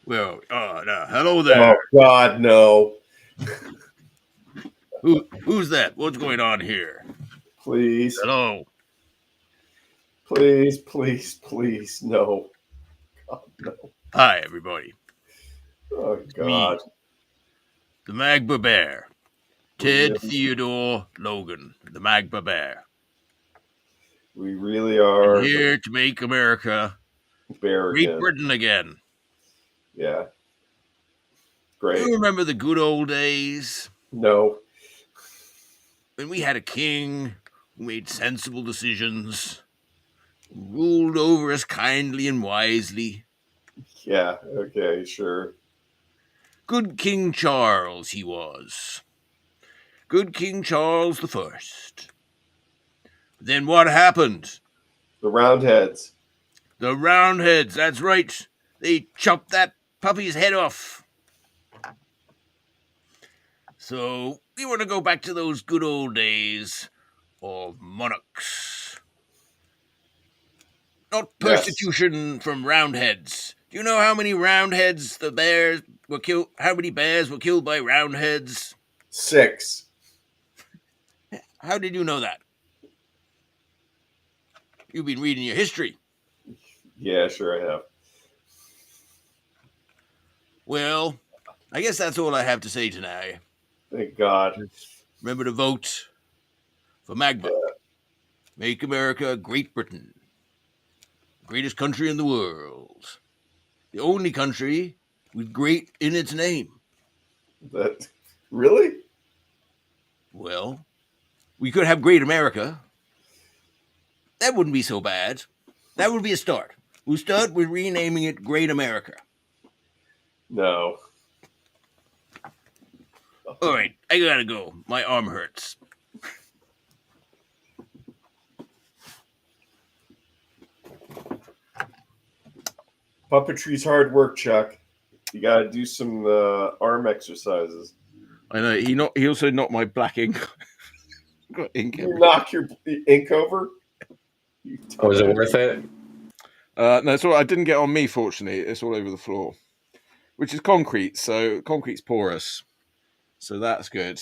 Well, no, hello Oh there. God, no! Who's that? What's going on here? Please, Hello. please, please, please, no! God, no! Hi, everybody. Oh Me, God! the Magba Bear. We Ted really, Theodore Logan, the Magba Bear. we really And are the here to make America bear Great again. Britain again. Yeah, Do great. you remember the good old days No, when we had a king who made sensible decisions, ruled over us kindly and wisely? yeah, okay, sure. Good King Charles he was. Good King Charles the First. Then what happened? The Roundheads. The Roundheads, that's right. They chopped that puppy's head off. So we want to go back to those good old days of monarchs. Not Yes, persecution from Roundheads. Do you know how many Roundheads the bears were killed? How many bears were killed by Roundheads? 6. How did you know that? You've been reading your history. Yeah, sure I have. Well, I guess that's all I have to say tonight. Thank God. Remember to vote for Magba. Yeah, Make America Great Britain. Greatest country in the world. The only country with great in its name. that really? Well, we could have Great America. That wouldn't be so bad. That would be a start. We'll start with renaming it Great America. No. All right, I gotta go. My arm hurts. Puppetry's hard work, Chuck. You got to do some arm exercises. I know he also knocked my black ink. Got ink You everywhere. knock your ink over. You Was it dumbass. worth it? No, it's all. I didn't get on me. Fortunately, it's all over the floor, which is concrete. So concrete's porous, so that's good.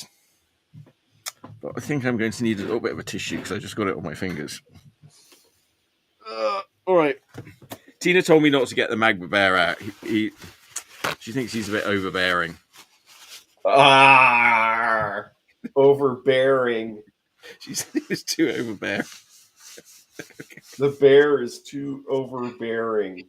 But I think I'm going to need a little bit of a tissue because I just got it on my fingers. All right. Tina told me not to get the Magma Bear out. She thinks he's a bit overbearing. Ah, overbearing. She said he was too overbearing. The bear is too overbearing.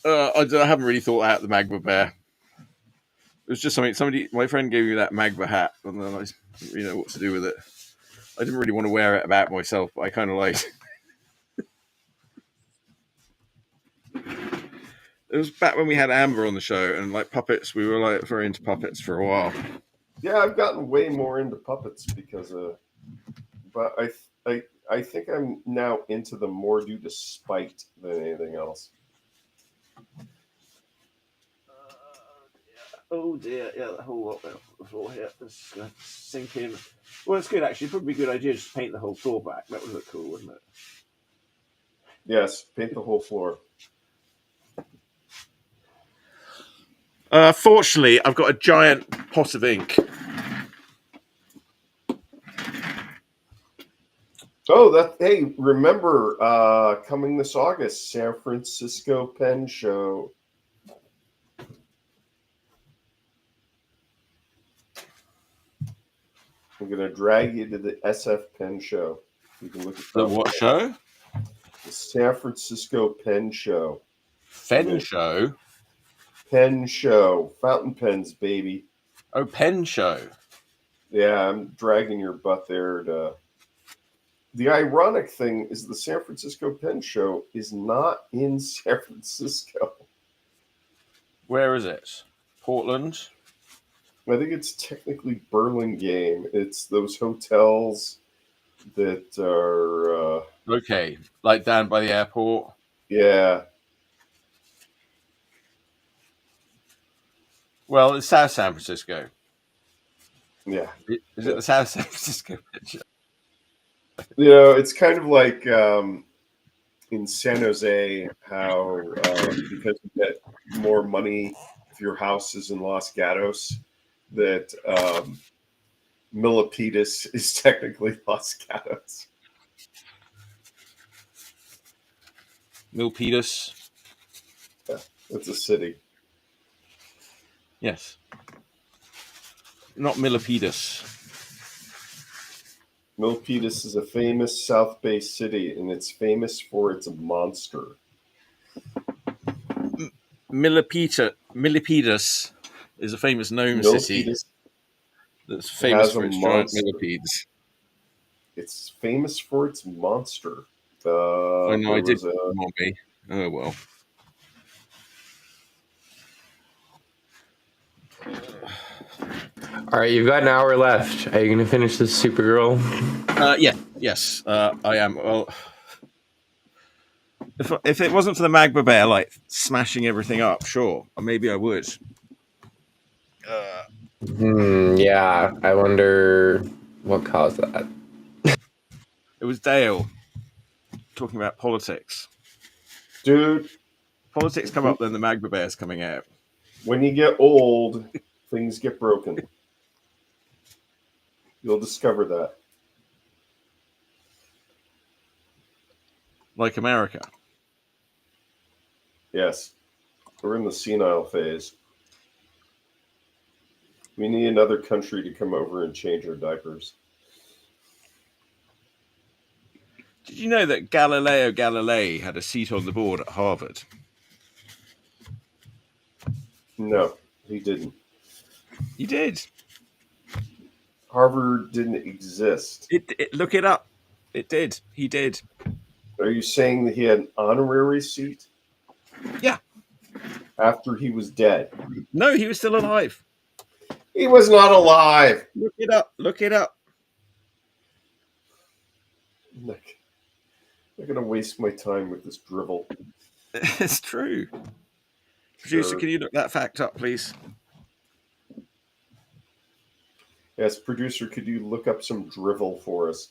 I haven't really thought out the Magma Bear. It was just something. My friend gave me that Magma hat, and then I didn't really know what to do with it. I didn't really want to wear it about myself, but I kind of liked. It was back when we had Amber on the show, and like puppets, we were like very into puppets for a while. Yeah, I've gotten way more into puppets because of, but I think I'm now into them more due to spite than anything else. Oh dear, yeah, the whole lot of the floor here is sinking. Well, it's good actually. Probably a good idea just to paint the whole floor back. That would look cool, wouldn't it? Yes, paint the whole floor. Fortunately, I've got a giant pot of ink. Oh, hey, remember coming this August, San Francisco Pen Show. I'm gonna drag you to the SF Pen Show. You can look at The what show? The San Francisco Pen Show. Fen show. Pen Show. Fountain pens, baby. Oh, pen show. Yeah, I'm dragging your butt there to. The ironic thing is the San Francisco Pen Show is not in San Francisco. Where is it? Portland. I think it's technically Burlingame. It's those hotels that are. Okay, like down by the airport. Yeah. Well, it's South San Francisco. Yeah. Is it the South San Francisco Pen Show? You know, it's kind of like in San Jose how because you get more money if your house is in Los Gatos, that Milpitas is technically Los Gatos. Milpitas. Yeah, it's a city. Yes. Not Milpitas. Milpitas is a famous South Bay city, and it's famous for its monster. Millipetus is a famous gnome city Milpitas that's famous has a for its giant monster. millipedes. It's famous for its monster. I know, There I did was a me. Oh, well. All right, you've got an hour left. Are you going to finish this Supergirl? Yes, I am. Well, if it wasn't for the Magma Bear, like, smashing everything up, sure. Or maybe I would. Yeah, I wonder what caused that. It was Dale talking about politics. dude. Politics come up, then the Magma Bear's coming out. When you get old, things get broken. You'll discover that. Like America. Yes, we're in the senile phase. We need another country to come over and change our diapers. Did you know that Galileo Galilei had a seat on the board at Harvard? No, he didn't. He did. Harvard didn't exist. Look it up. It did. He did. Are you saying that he had an honorary seat? Yeah. After he was dead? No, he was still alive. He was not alive. Look it up. Look it up. I'm not going to waste my time with this drivel. It's true. Producer, Sure. can you look that fact up, please? Yes, producer, could you look up some drivel for us?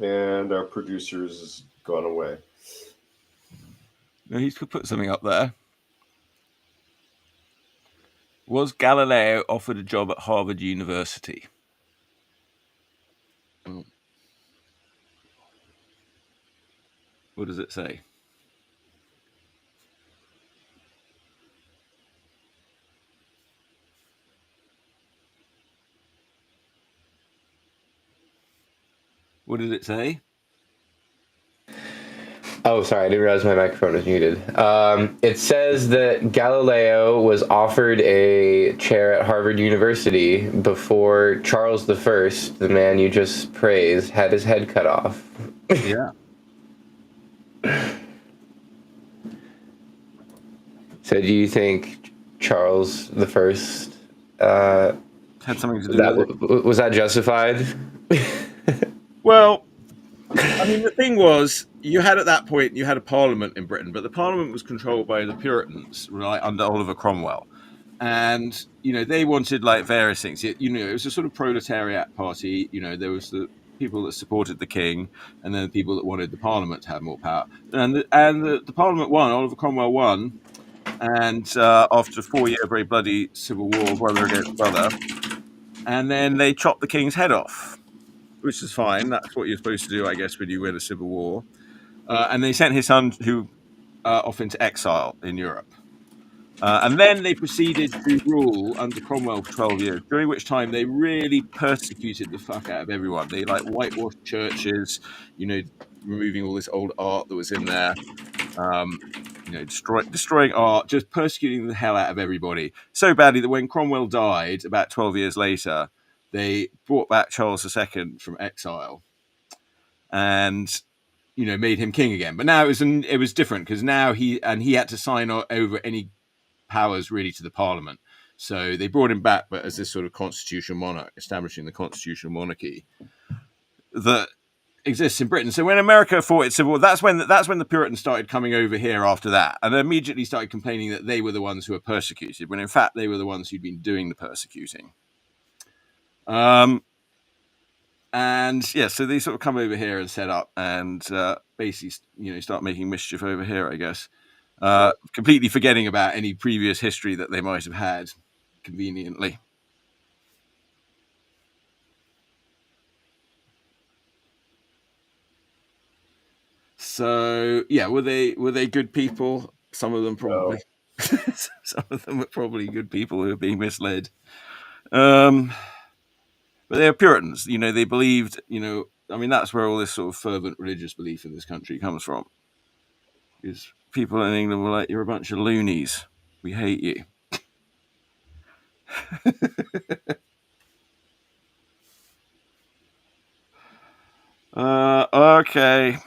And our producer's has gone away. No, he could put something up there. Was Galileo offered a job at Harvard University? Oh. What does it say? What did it say? Oh, sorry, I didn't realize my microphone was muted. It says that Galileo was offered a chair at Harvard University before Charles I, the man you just praised, had his head cut off. Yeah. So do you think Charles I Had something to do with it. was that justified? Well, I mean, the thing was, you had at that point, you had a parliament in Britain, but the parliament was controlled by the Puritans, right, under Oliver Cromwell. And, they wanted, like, various things. It was a sort of proletariat party. There was the people that supported the king, and then the people that wanted the parliament to have more power. And the parliament won. Oliver Cromwell won. And after a 4-year very bloody civil war, brother against brother. And then they chopped the king's head off, which is fine. That's what you're supposed to do, I guess, when you win a civil war. And they sent his son off into exile in Europe. And then they proceeded to rule under Cromwell for 12 years, during which time they really persecuted the fuck out of everyone. They whitewashed churches, removing all this old art that was in there, destroying art, just persecuting the hell out of everybody. So badly that when Cromwell died about 12 years later, they brought back Charles II from exile and made him king again. But now it was different because now he had to sign over any powers really to the parliament. So they brought him back, but as this sort of constitutional monarch, establishing the constitutional monarchy. That exists in Britain. So when America fought its civil war, that's when the Puritans started coming over here after that, and they immediately started complaining that they were the ones who were persecuted, when in fact they were the ones who'd been doing the persecuting. And yeah, so they sort of come over here and set up and basically, start making mischief over here, I guess. Completely forgetting about any previous history that they might have had, conveniently. So yeah, were they good people? Some of them probably. No. Some of them were probably good people who were being misled. But they're Puritans. They believed. That's where all this sort of fervent religious belief in this country comes from. Is people in England were like, "You're a bunch of loonies. We hate you." Okay.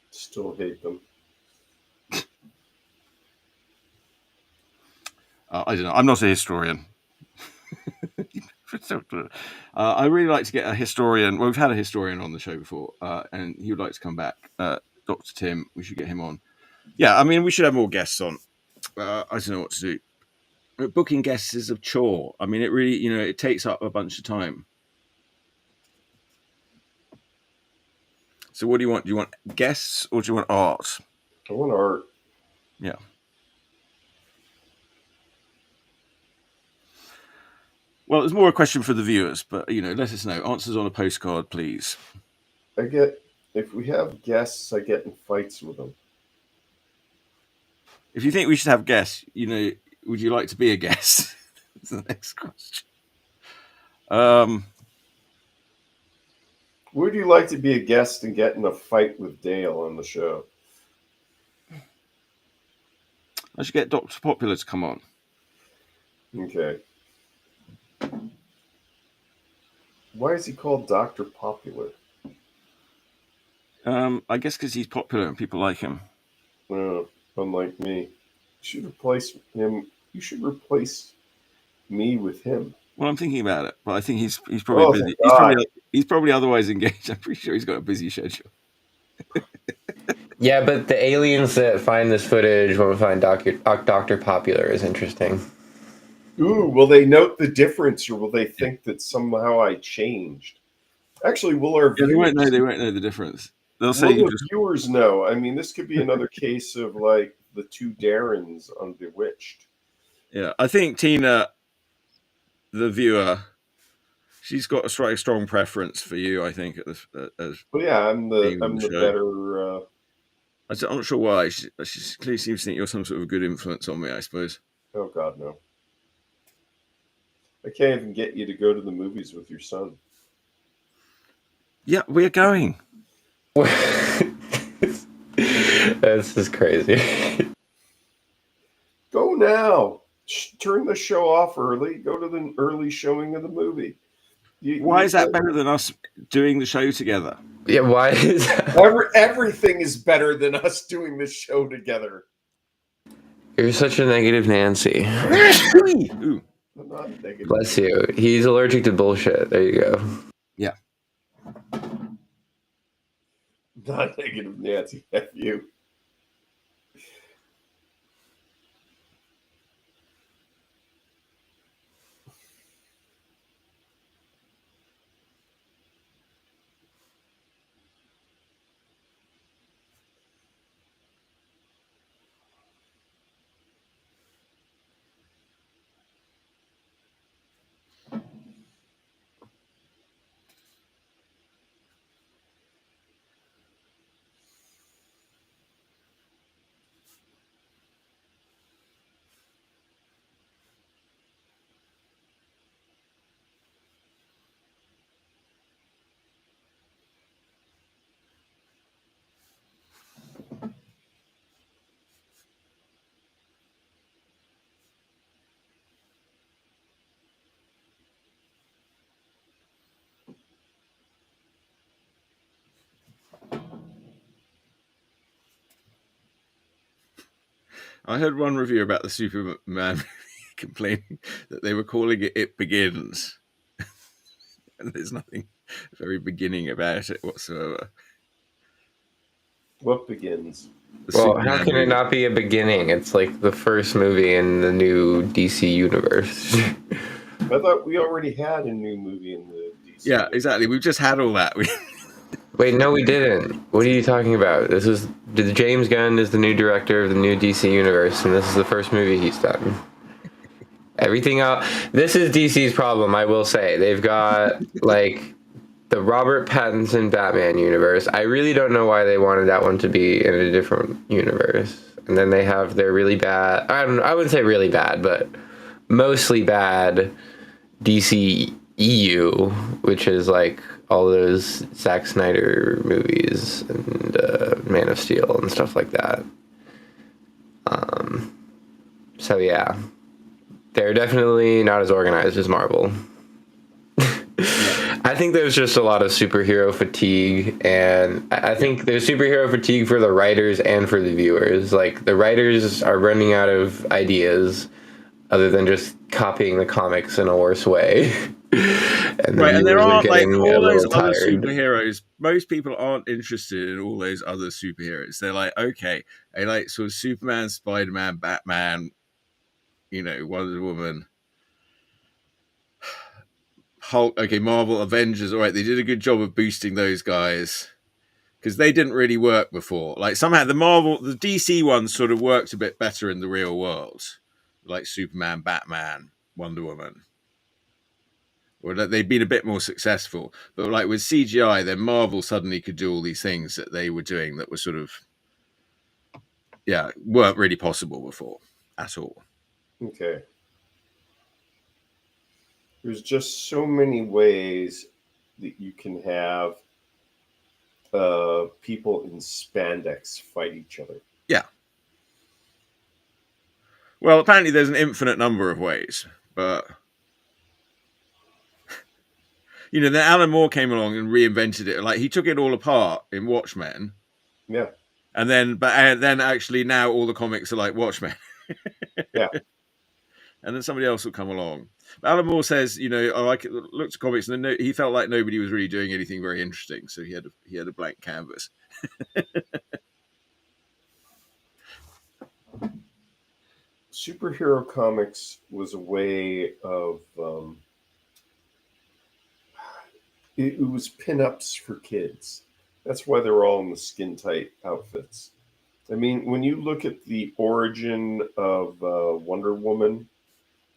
Still hate them. I don't know. I'm not a historian. I really like to get a historian. Well, we've had a historian on the show before, and he would like to come back. Dr. Tim, we should get him on. Yeah, we should have more guests on. I don't know what to do. Booking guests is a chore. It really, it takes up a bunch of time. So what do you want? Do you want guests or do you want art? I want art. Yeah. Well, it's more a question for the viewers, but let us know. Answers on a postcard, please. If we have guests, I get in fights with them. If you think we should have guests, would you like to be a guest? That's the next question. Would you like to be a guest and get in a fight with Dale on the show? I should get Dr. Popular to come on. Okay. Why is he called Dr. Popular? I guess because he's popular and people like him. Unlike me. You should replace him. You should replace me with him. Well, I'm thinking about it, but I think he's probably busy. He's probably otherwise engaged. I'm pretty sure he's got a busy schedule. Yeah, but the aliens that find this footage when we find Dr. Popular is interesting. Ooh, will they note the difference, or will they think that somehow I changed? Actually, will our viewers... They won't know the difference. They'll say will the viewers know? This could be another case of like the two Darrens on Bewitched. Yeah, I think Tina, the viewer, she's got a strong preference for you. I think I'm the better. I'm not sure why. She clearly seems to think you're some sort of good influence on me, I suppose. Oh God, no. I can't even get you to go to the movies with your son. Yeah, we're going. This is crazy. Go now. Turn the show off early. Go to the early showing of the movie. Why is that better than us doing the show together? Yeah, why is that? Everything is better than us doing this show together. You're such a negative Nancy. Ooh. I'm not negative. Bless you. He's allergic to bullshit. There you go. Yeah. Not negative Nancy. F you. I heard one review about the Superman movie complaining that they were calling it "It Begins," and there's nothing very beginning about it whatsoever. What begins? The Well, how Superman can it movie. not be a beginning? It's like the first movie in the new DC universe. I thought we already had a new movie in the DC. Yeah, exactly. We've just had all that. Wait, no, we didn't. What are you talking about? This is James Gunn is the new director of the new DC universe, and this is the first movie he's done. Everything else, this is DC's problem. I will say they've got like the Robert Pattinson Batman universe. I really don't know why they wanted that one to be in a different universe. And then they have their really bad. I wouldn't say really bad, but mostly bad DC EU, which is like all those Zack Snyder movies and Man of Steel and stuff like that. So yeah, they're definitely not as organized as Marvel. I think there's just a lot of superhero fatigue, and I think there's superhero fatigue for the writers and for the viewers. Like, the writers are running out of ideas other than just copying the comics in a worse way. And the Right, and there viewers are aren't like getting a all those little other tired. superheroes. Most people aren't interested in all those other superheroes. They're like, okay, they like sort of Superman, Spider-Man, Batman, Wonder Woman, Hulk. Okay, Marvel, Avengers. All right, they did a good job of boosting those guys because they didn't really work before. Like somehow the DC ones sort of worked a bit better in the real world, like Superman, Batman, Wonder Woman. Or that they'd been a bit more successful. But like with CGI, then Marvel suddenly could do all these things that they were doing that were sort of, weren't really possible before at all. Okay. There's just so many ways that you can have people in spandex fight each other. Yeah. Well, apparently there's an infinite number of ways, but then Alan Moore came along and reinvented it. Like he took it all apart in Watchmen. Yeah. And then actually now all the comics are like Watchmen. Yeah. And then somebody else will come along. But Alan Moore says, I looked at comics and then he felt like nobody was really doing anything very interesting, so he had a blank canvas. Superhero comics was a way of it was pinups for kids. That's why they're all in the skin tight outfits. I mean, when you look at the origin of Wonder Woman,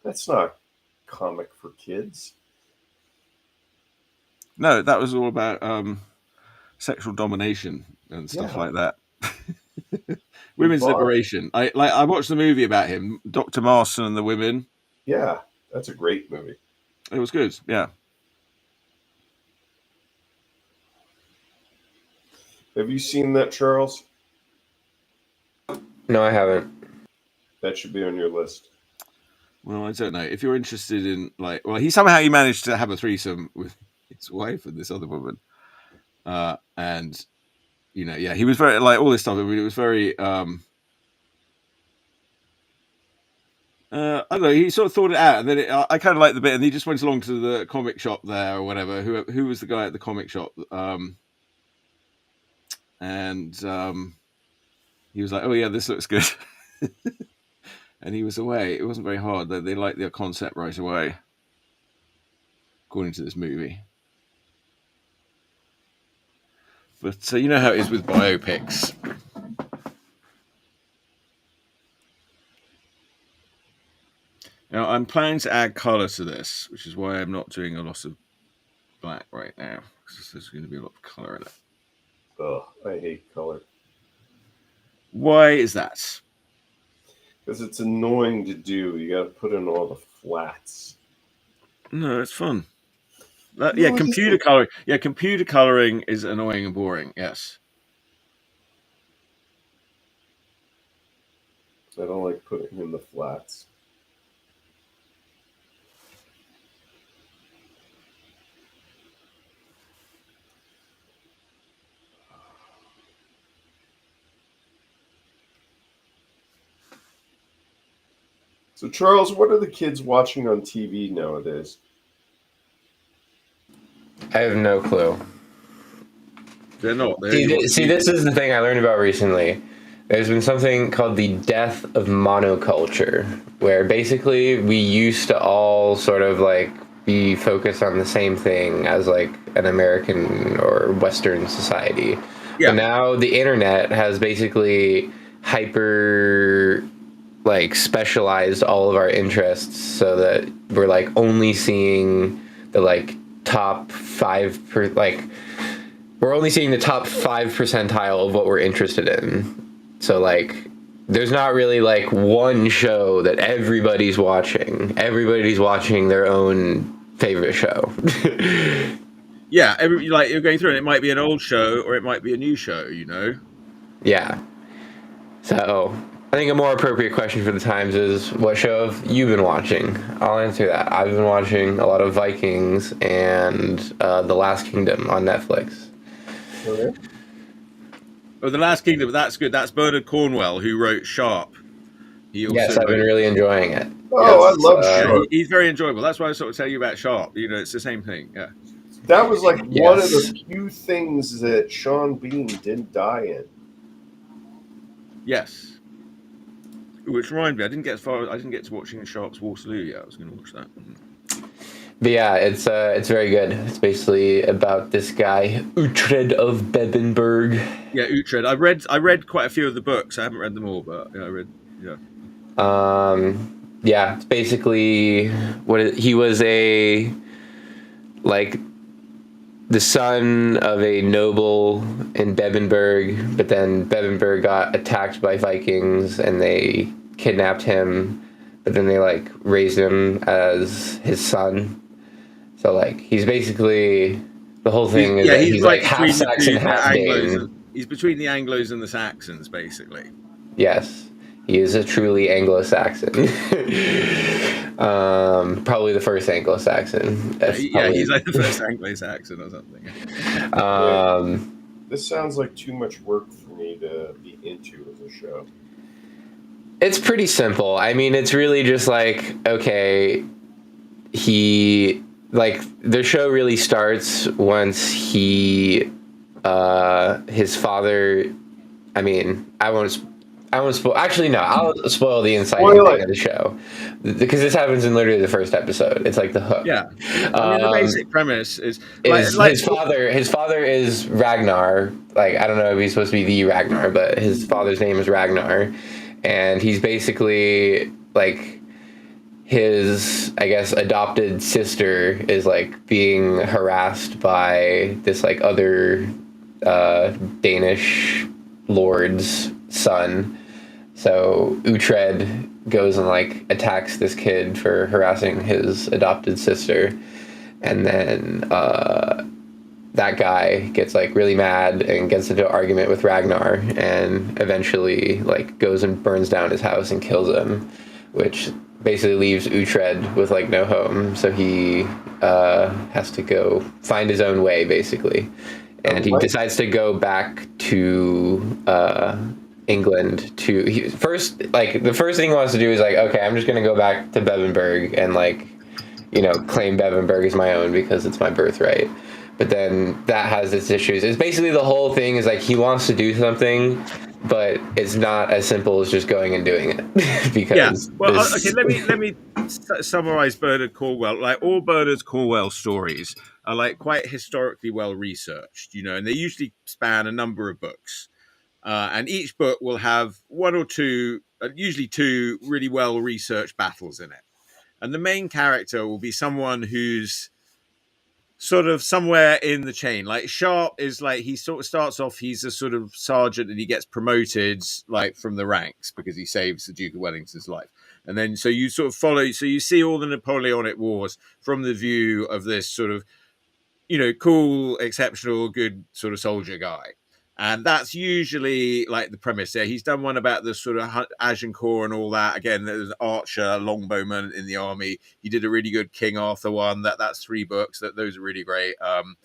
that's not comic for kids. No, that was all about sexual domination and stuff like that. Women's liberation. I watched the movie about him, Dr. Marston and the Women. Yeah, that's a great movie. It was good. Yeah. Have you seen that, Charles? No, I haven't. That should be on your list. Well, I don't know. If you're interested in he managed to have a threesome with his wife and this other woman. And he was very like all this stuff. I mean, it was very I don't know. He sort of thought it out, and then I kind of liked the bit, and he just went along to the comic shop there or whatever. Who was the guy at the comic shop? And he was like, "Oh yeah, this looks good," and he was away. It wasn't very hard. They liked the concept right away, according to this movie. But you know how it is with biopics. Now, I'm planning to add colour to this, which is why I'm not doing a lot of black right now, because there's going to be a lot of colour in it. Oh, I hate color. Why is that? Because it's annoying to do. You got to put in all the flats. No, it's fun. Computer coloring. Yeah, computer coloring is annoying and boring. Yes. I don't like putting in the flats. So, Charles, what are the kids watching on TV nowadays? I have no clue. They're not. They only See, watch see, movies. this is the thing I learned about recently. There's been something called the death of monoculture, where basically we used to all sort of like be focused on the same thing as like an American or Western society. Yeah. But now the internet has basically hyper like specialized all of our interests so that we're like only seeing the like top 5 like we're only seeing the top 5 percentile of what we're interested in. So like there's not really like one show that everybody's watching. Everybody's watching their own favorite show. Yeah, like you're going through, and it might be an old show or it might be a new show. You know. Yeah. So I think a more appropriate question for the times is, what show have you been watching? I'll answer that. I've been watching a lot of Vikings and The Last Kingdom on Netflix. Okay. Oh, The Last Kingdom. That's good. That's Bernard Cornwell, who wrote Sharp. He also Yes, I've been wrote. really enjoying it. Oh, I Yes, love Yeah, Sharp. he's very enjoyable. That's why I sort of tell you about Sharp. You know, it's the same thing. Yeah. That was like one of Yes. the few things that Sean Bean didn't die in. Yes. Which reminded me, I didn't get as far. I didn't get to watching Sharp's Waterloo yet. I was going to watch that. But yeah, it's very good. It's basically about this guy Uhtred of Bebbanburg. Yeah, Uhtred. I read quite a few of the books. I haven't read them all, but yeah, I read. Yeah. Yeah, it's basically he was a like the son of a noble in Bebbanburg, but then Bebbanburg got attacked by Vikings and they kidnapped him, but then they like raised him as his son. So like he's basically the whole thing is that he's like half between the Saxon, two, half Anglos. Dane. He's between the Anglos and the Saxons, basically. Yes, he is a truly Anglo-Saxon. Probably the first Anglo-Saxon. Yeah, he's like the first Anglo-Saxon or something. This sounds like too much work for me to be into as a show. It's pretty simple. I mean, it's really just like, okay, the show really starts once his father, I mean, I won't spoil. Actually, no, I'll spoil the inside thing of the show because this happens in literally the first episode. It's like the hook. Yeah, I mean, the basic premise is his father. His father is Ragnar. Like, I don't know if he's supposed to be the Ragnar, but his father's name is Ragnar, and he's basically like his, I guess, adopted sister is like being harassed by this like other Danish lord's son. So Uhtred goes and like attacks this kid for harassing his adopted sister, and then that guy gets like really mad and gets into an argument with Ragnar, and eventually like goes and burns down his house and kills him, which basically leaves Uhtred with like no home. So he has to go find his own way, basically, and he decides to go back to England the first thing he wants to do is like, okay, I'm just gonna go back to Bebbanburg and like, you know, claim Bebbanburg as my own because it's my birthright. But then that has its issues. It's basically the whole thing is like he wants to do something, but it's not as simple as just going and doing it. Because okay, let me summarize Bernard Cornwell. Like all Bernard Cornwell stories are like quite historically well researched, you know, and they usually span a number of books. And each book will have one or two, usually two, really well researched battles in it. And the main character will be someone who's sort of somewhere in the chain. Like Sharp is like, he sort of starts off, he's a sort of sergeant and he gets promoted like from the ranks because he saves the Duke of Wellington's life. And then so you sort of follow, so you see all the Napoleonic Wars from the view of this sort of, you know, cool, exceptional, good sort of soldier guy. And that's usually like the premise there. He's done one about the sort of Agincourt and all that. Again, there's archer, longbowman in the army. He did a really good King Arthur one. That's 3 books. Those are really great. You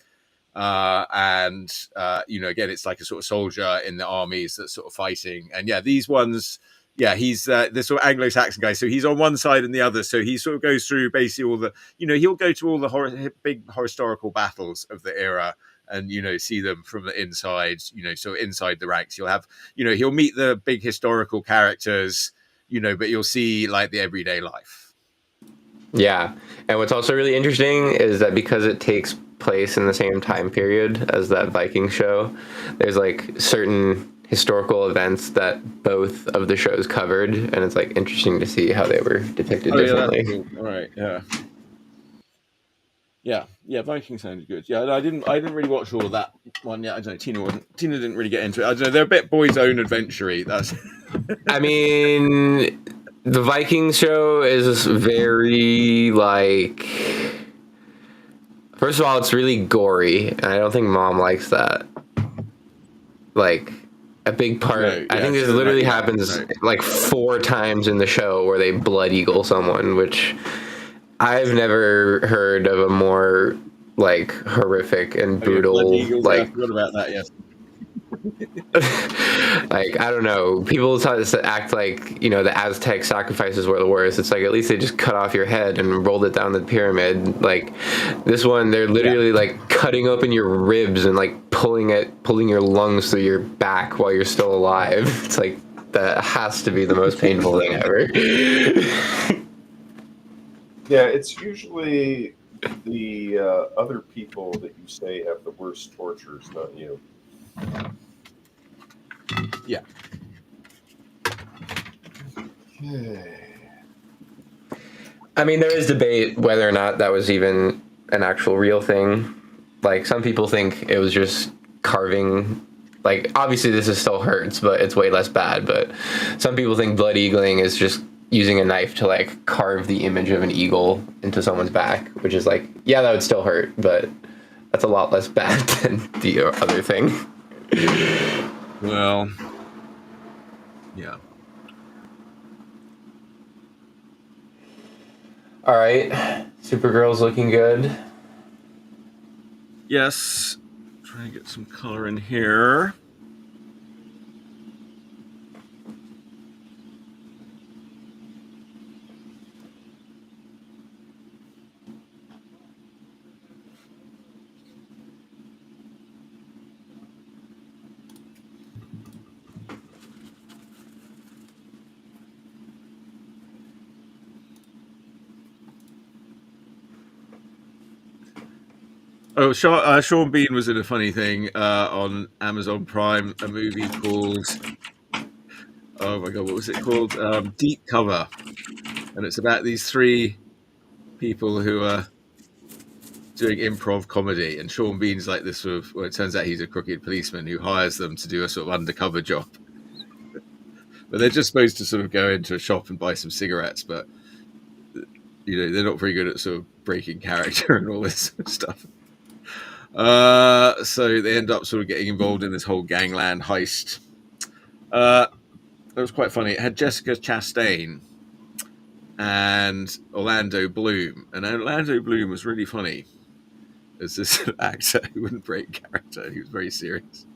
know, again, it's like a sort of soldier in the armies that's sort of fighting. And yeah, these ones, yeah, he's the sort of Anglo-Saxon guy. So he's on one side and the other. So he sort of goes through basically all the, he'll go to all the big historical battles of the era and, see them from the inside, so inside the ranks. You'll have, he'll meet the big historical characters, but you'll see like the everyday life. Yeah. And what's also really interesting is that because it takes place in the same time period as that Viking show, there's like certain historical events that both of the shows covered, and it's like interesting to see how they were depicted differently. Yeah, cool. All right, yeah. Viking sounded good. Yeah, I didn't really watch all of that one yet. I don't know. Tina didn't really get into it. I don't know. They're a bit boys' own adventure-y. That's. I mean, the Viking show is very like. First of all, it's really gory, and I don't think Mom likes that. Like. A big part. No, I think this literally happens like 4 times in the show where they blood eagle someone, which I've never heard of a more like horrific and brutal. Like, I forgot about that. Yes. Like, I don't know. People try to act like the Aztec sacrifices were the worst. It's like at least they just cut off your head and rolled it down the pyramid. Like this one, they're literally like cutting open your ribs and like pulling your lungs through your back while you're still alive. It's like that has to be the most painful thing ever. Yeah, it's usually the other people that you say have the worst tortures, not you. Yeah. I mean, there is debate whether or not that was even an actual real thing. Like, some people think it was just carving. Like, obviously this is still hurts, but it's way less bad. But some people think blood eagling is just using a knife to, like, carve the image of an eagle into someone's back, which is like, yeah, that would still hurt, but that's a lot less bad than the other thing. Well, yeah. All right, Supergirl's looking good. Yes. Trying to get some color in here. Oh, Sean Bean was in a funny thing on Amazon Prime, a movie called, oh my God, what was it called? Deep Cover. And it's about these 3 people who are doing improv comedy. And Sean Bean's like this sort of, well, it turns out he's a crooked policeman who hires them to do a sort of undercover job. But they're just supposed to sort of go into a shop and buy some cigarettes, but, they're not very good at sort of breaking character and all this sort of stuff. So they end up sort of getting involved in this whole gangland heist. That was quite funny. It had Jessica Chastain and Orlando Bloom, and Orlando Bloom was really funny as this actor who wouldn't break character. He was very serious,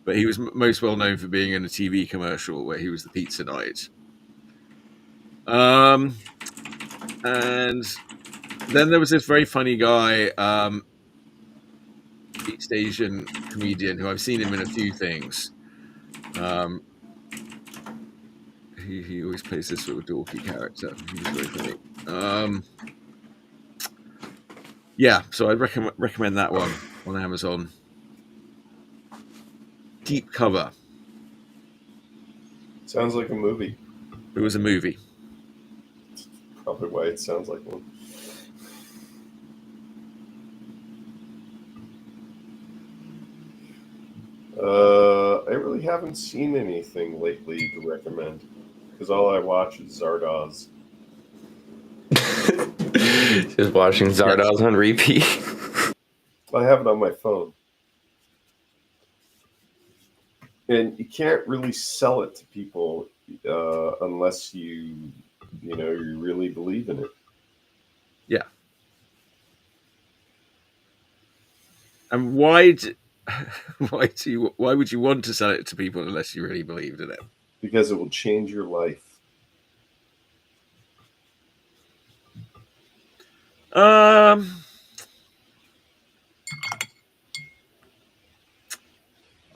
but he was most well known for being in a TV commercial where he was the pizza knight. And then there was this very funny guy, East Asian comedian who I've seen him in a few things. He always plays this sort of dorky character. He was very funny. Yeah, so I'd recommend that one on Amazon. Deep Cover. Sounds like a movie. It was a movie. Probably why it sounds like one. I really haven't seen anything lately to recommend because all I watch is Zardoz. Just watching Zardoz on repeat. I have it on my phone. And you can't really sell it to people unless you really believe in it. Yeah. And why would you want to sell it to people unless you really believed in it? Because it will change your life.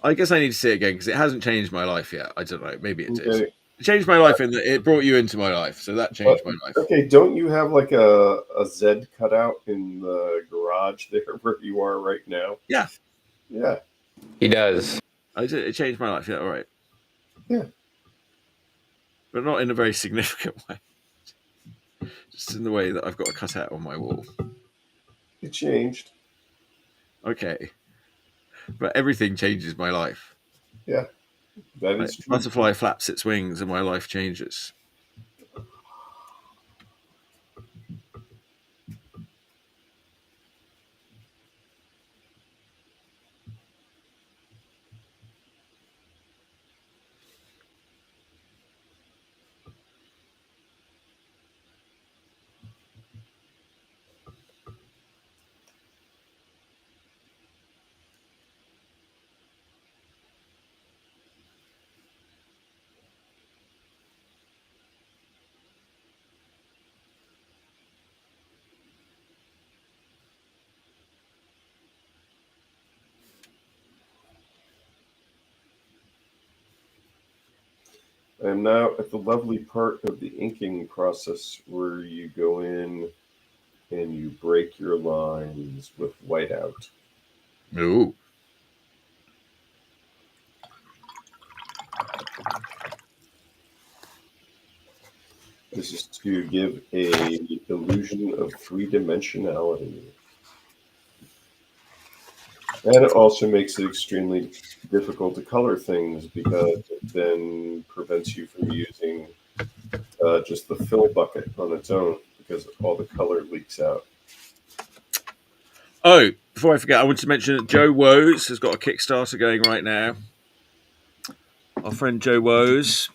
I guess I need to see it again because it hasn't changed my life yet. I don't know. Maybe it is. Okay. It changed my life in that it brought you into my life, so that changed my life. Okay, don't you have like a Z cutout in the garage there where you are right now? Yeah. Yeah. He does. It changed my life. Yeah, all right. Yeah. But not in a very significant way. Just in the way that I've got a cutout on my wall. It changed. Okay. But everything changes my life. Yeah. That is true. Butterfly flaps its wings and my life changes. I am now at the lovely part of the inking process where you go in and you break your lines with whiteout. Ooh. This is to give a illusion of three-dimensionality. And it also makes it extremely difficult to color things because it then prevents you from using just the fill bucket on its own because all the color leaks out. Oh, before I forget, I want to mention that Joe Woes has got a Kickstarter going right now. Our friend Joe Woes.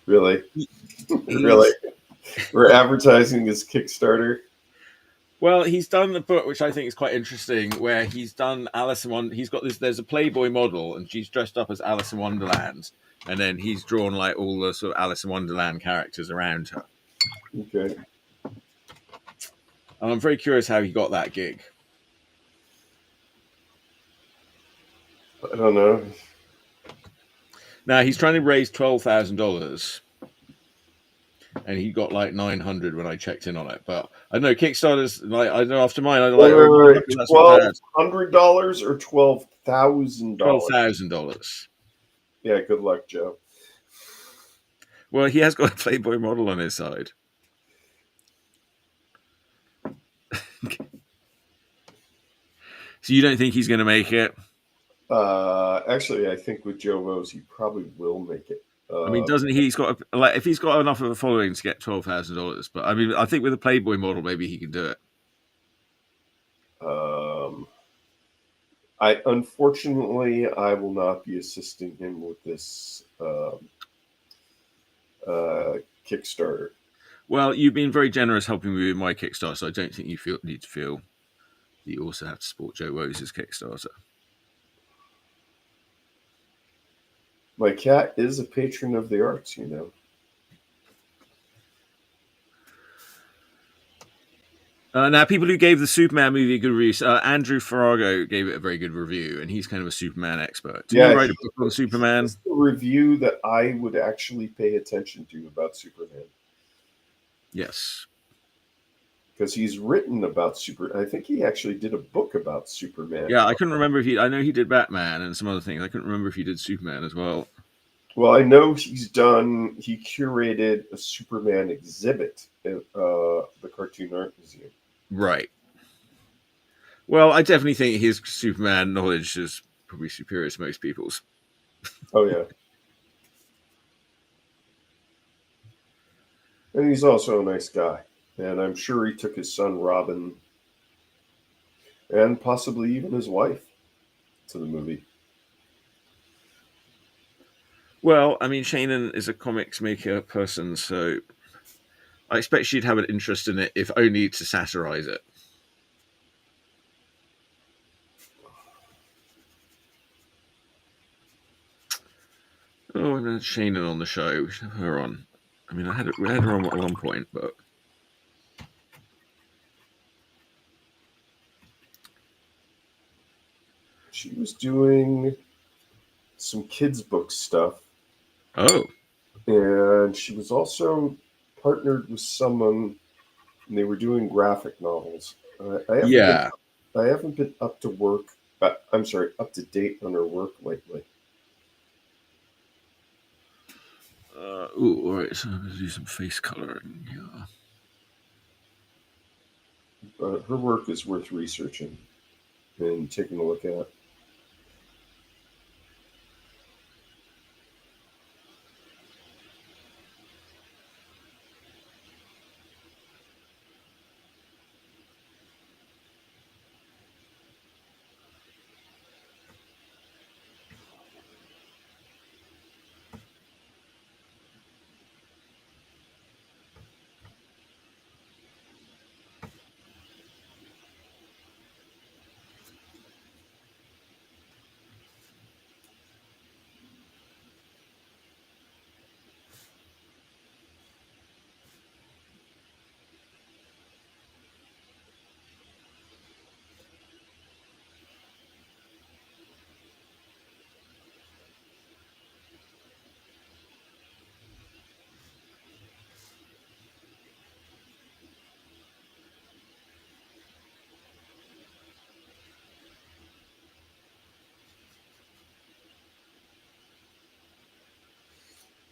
Really? Really? We're advertising this Kickstarter? Well, he's done the book, which I think is quite interesting, where he's done Alice in Wonderland. He's got this. There's a Playboy model, and she's dressed up as Alice in Wonderland, and then he's drawn like all the sort of Alice in Wonderland characters around her. Okay. And I'm very curious how he got that gig. I don't know. Now he's trying to raise $12,000, and he got like 900 when I checked in on it. But I know Kickstarter's like I know after mine, I'm like, oh, that's not bad. $1,200 or $12,000? $12,000. Yeah, good luck, Joe. Well, he has got a Playboy model on his side. So you don't think he's going to make it? Actually, I think with Joe Rose, he probably will make it. I mean, doesn't he's got like if he's got enough of a following to get $12,000? But I mean, I think with a Playboy model, maybe he can do it. I unfortunately I will not be assisting him with this Kickstarter. Well, you've been very generous helping me with my Kickstarter, so I don't think you need to feel that you also have to support Joe Rose's Kickstarter. My cat is a patron of the arts, you know. Now, people who gave the Superman movie a good review, Andrew Farago gave it a very good review, and he's kind of a Superman expert. Did you write a book on Superman? It's the review that I would actually pay attention to about Superman. Yes. Because he's written about I think he actually did a book about Superman. Yeah, I couldn't remember if I know he did Batman and some other things. I couldn't remember if he did Superman as well. Well, I know he curated a Superman exhibit at the Cartoon Art Museum. Right. Well, I definitely think his Superman knowledge is probably superior to most people's. Oh, yeah. And he's also a nice guy. And I'm sure he took his son, Robin, and possibly even his wife to the movie. Well, I mean, Shannon is a comics maker person, so I expect she'd have an interest in it, if only to satirize it. Oh, I'm Shannon on the show. We should have her on. I mean, we had her on at one point, but she was doing some kids' book stuff, oh, and she was also partnered with someone, and they were doing graphic novels. yeah. I haven't been up to work. I'm sorry, up to date on her work lately. All right. So I'm gonna do some face coloring. Yeah. But her work is worth researching and taking a look at.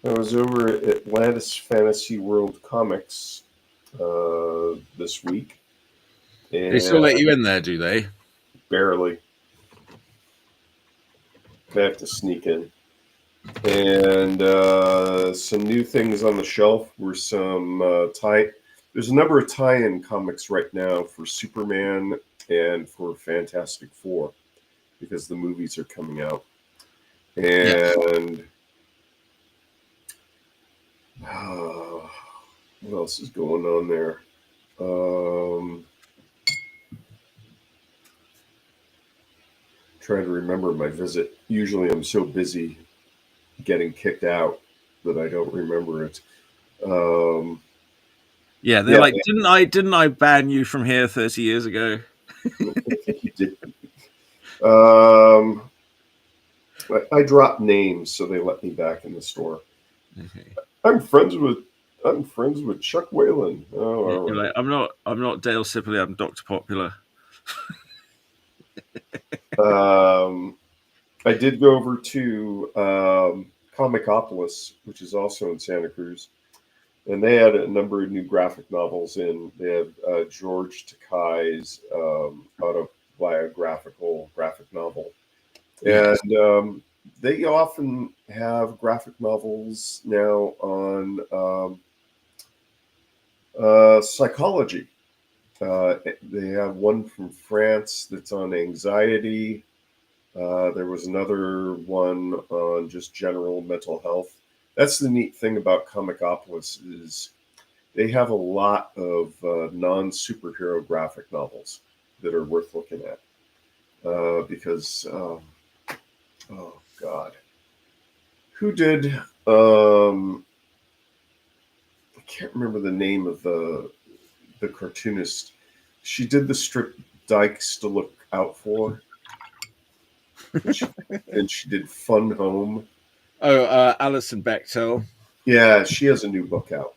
I was over at Atlantis Fantasy World Comics this week. And They still let you in there, do they? barely. I have to sneak in. And some new things on the shelf were some There's a number of tie-in comics right now for Superman and for Fantastic Four because the movies are coming out. And what else is going on there? Trying to remember my visit. Usually I'm so busy getting kicked out that I don't remember it. Yeah, they're like, didn't I ban you from here 30 years ago? I think you did. I dropped names, so they let me back in the store. Okay. I'm friends with Chuck Whalen. Oh, Yeah, all you're right. like, I'm not Dale Sipley, I'm Dr. Popular. I did go over to Comicopolis, which is also in Santa Cruz, and they had a number of new graphic novels in. They have George Takei's autobiographical graphic novel. Yes. And they often have graphic novels now on psychology. They have one from France that's on anxiety. There was another one on just general mental health. That's the neat thing about Comicopolis is they have a lot of non-superhero graphic novels that are worth looking at because oh God, who did? I can't remember the name of the cartoonist. She did the strip Dykes to Look Out For. And she did Fun Home. Oh, Alison Bechdel. Yeah, she has a new book out.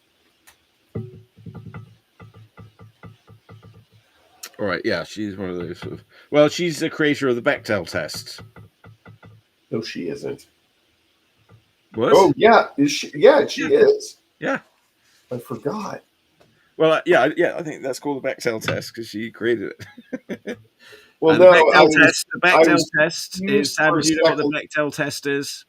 All right, yeah, she's one of those sort of. Well, she's the creator of the Bechdel test. No, she isn't. What? Oh, yeah. Is she? Yeah, she is. Yeah. I forgot. Well, yeah, I think that's called the Bechdel test because she created it. Well, And no, the I Bechdel was test is confused Sam. for a Do you know what the second. Bechdel test is?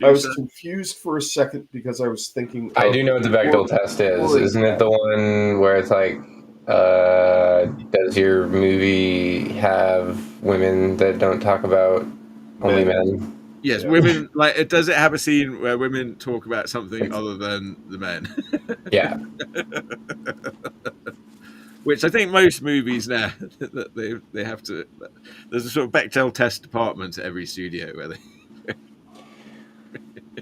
I was Producer. confused for a second because I was thinking. I do know what the Bechdel test is. Boring Isn't it the one where it's like, does your movie have women that don't talk about only men? Yes, Yeah. women like. Does it have a scene where women talk about something other than the men? Yeah. Which I think most movies now that they have to. There's a sort of Bechdel test department at every studio where they.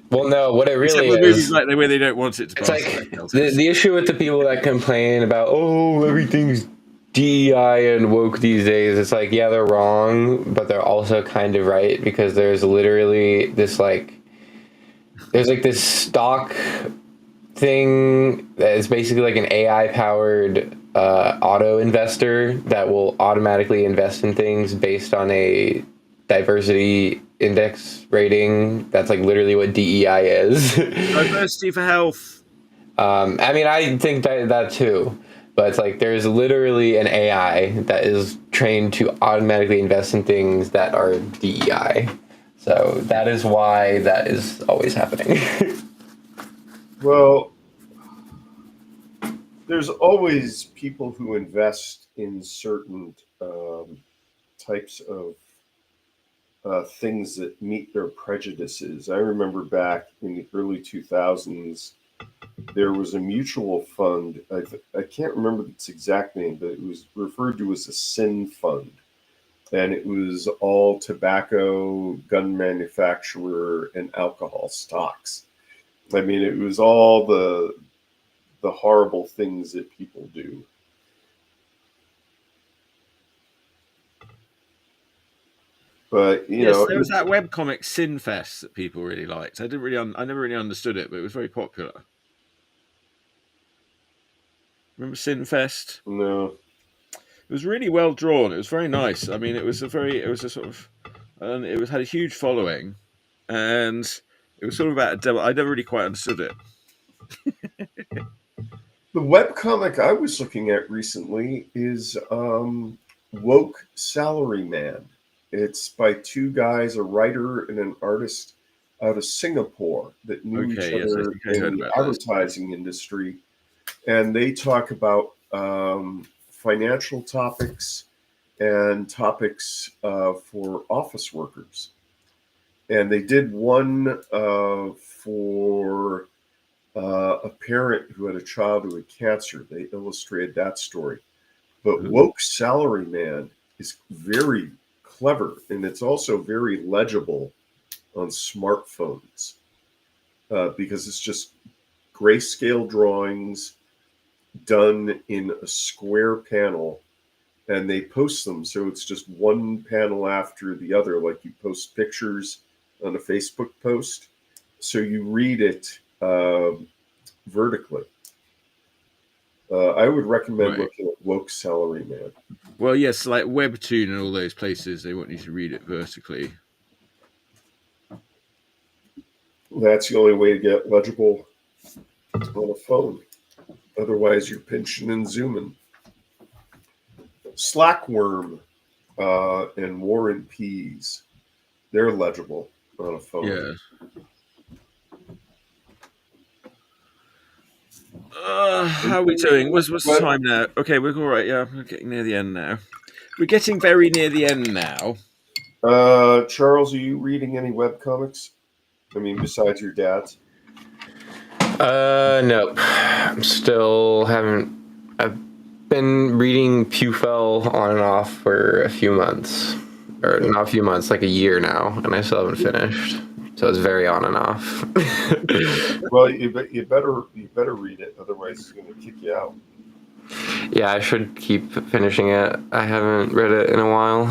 Well, no, what it Except really for the movies is, like the way they don't want it to it's pass. like the issue with the people that complain about, oh, everything's DEI and woke these days. It's like, yeah, they're wrong, but they're also kind of right, because there's literally this there's like this stock thing that is basically like an AI powered auto investor that will automatically invest in things based on a diversity index rating. That's like literally what DEI is. Diversity for health. I mean, I think that too, but it's like there's literally an AI that is trained to automatically invest in things that are DEI. So that is why that is always happening. Well, there's always people who invest in certain types of things that meet their prejudices. I remember back in the early 2000s, there was a mutual fund. I can't remember its exact name, but it was referred to as a sin fund. And it was all tobacco, gun manufacturer, and alcohol stocks. I mean, it was all the horrible things that people do. But Yes, there was that webcomic Sinfest that people really liked. I never really understood it, but it was very popular. Remember Sinfest? no, It was really well drawn. It was very nice. I mean, it was a sort of, and had a huge following, and it was sort of about a devil. I never really quite understood it. the webcomic I was looking at recently is Woke Salaryman. It's by two guys, a writer and an artist out of Singapore that knew each Okay, yes, I other think I heard in the about this. advertising industry. And they talk about financial topics and topics for office workers. And they did one for a parent who had a child who had cancer. They illustrated that story. But Ooh. Woke Salaryman is very clever, and it's also very legible on smartphones because it's just grayscale drawings done in a square panel, and they post them so it's just one panel after the other, like you post pictures on a Facebook post. So you read it vertically. I would recommend looking at Woke Salaryman. Well, yes, like Webtoon and all those places, they want you to read it vertically. That's the only way to get legible on a phone. Otherwise, you're pinching and zooming. Slackworm and War and Peas, they're legible on a phone. Yeah. How are we doing? What's the time now? Okay, we're all right. Yeah, we're getting near the end now. We're getting very near the end now. Charles, are you reading any webcomics? I mean, besides your dad's? Nope. I'm still haven't. I've been reading Pewfell on and off for a few months, or not a few months, like a year now, and I still haven't finished. So it's very on and off. Well, you better read it, otherwise it's going to kick you out. Yeah, I should keep finishing it. I haven't read it in a while.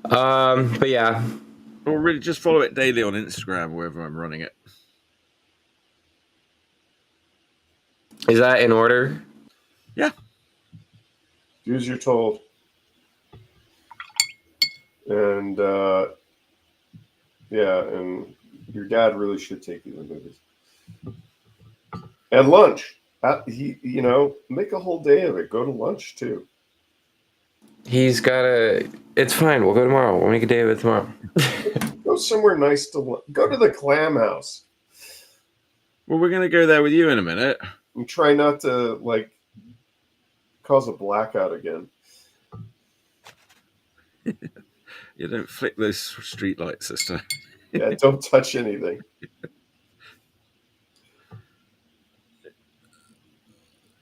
But yeah. Or really, just follow it daily on Instagram, wherever I'm running it. Is that in order? Yeah. Do as you're told. And yeah, and your dad really should take you to the movies. And lunch. Make a whole day of it. Go to lunch too. He's gotta. It's fine. We'll go tomorrow. We'll make a day of it tomorrow. Go somewhere nice to go to the Clam House. Well, we're gonna go there with you in a minute. And try not to cause a blackout again. You don't flick those street lights this time. Yeah, don't touch anything.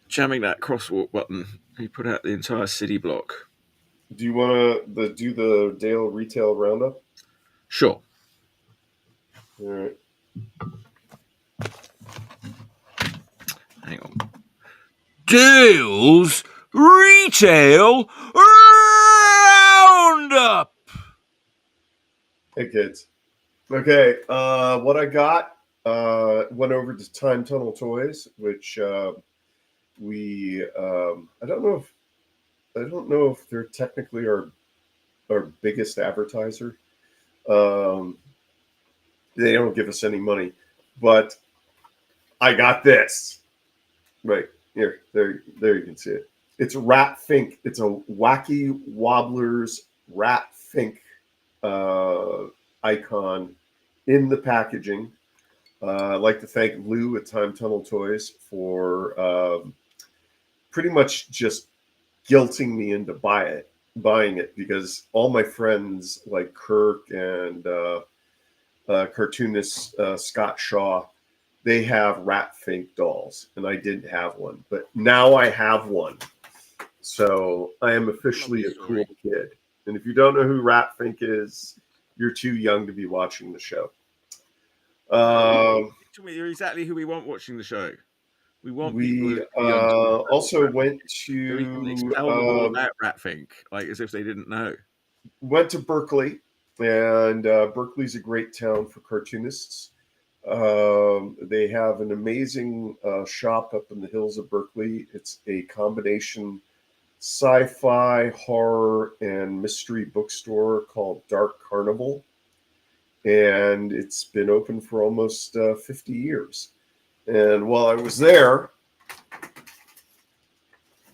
Jamming that crosswalk button, you put out the entire city block. Do you want to do the Dale retail roundup? Sure. All right. Hang on. Dale's Retail Roundup. Hey, kids. Okay, what I got, went over to Time Tunnel Toys, which we I don't know if they're technically our biggest advertiser. Um, they don't give us any money, but I got this. Right here, there you can see it. It's Rat Fink. It's a Wacky Wobblers Rat Fink icon in the packaging. I'd like to thank Lou at Time Tunnel Toys for pretty much just guilting me into buying it because all my friends like Kirk and cartoonist Scott Shaw, they have Rat Fink dolls, and I didn't have one, but now I have one. So I am officially a cool kid. And if you don't know who Rat Fink is, you're too young to be watching the show. You're exactly who we want watching the show. We want We people who are also went so we can tell them all to about Rat Fink, like as if they didn't know. Berkeley, and Berkeley's a great town for cartoonists. They have an amazing shop up in the hills of Berkeley. It's a combination sci-fi, horror, and mystery bookstore called Dark Carnival, and it's been open for almost 50 years. And while I was there,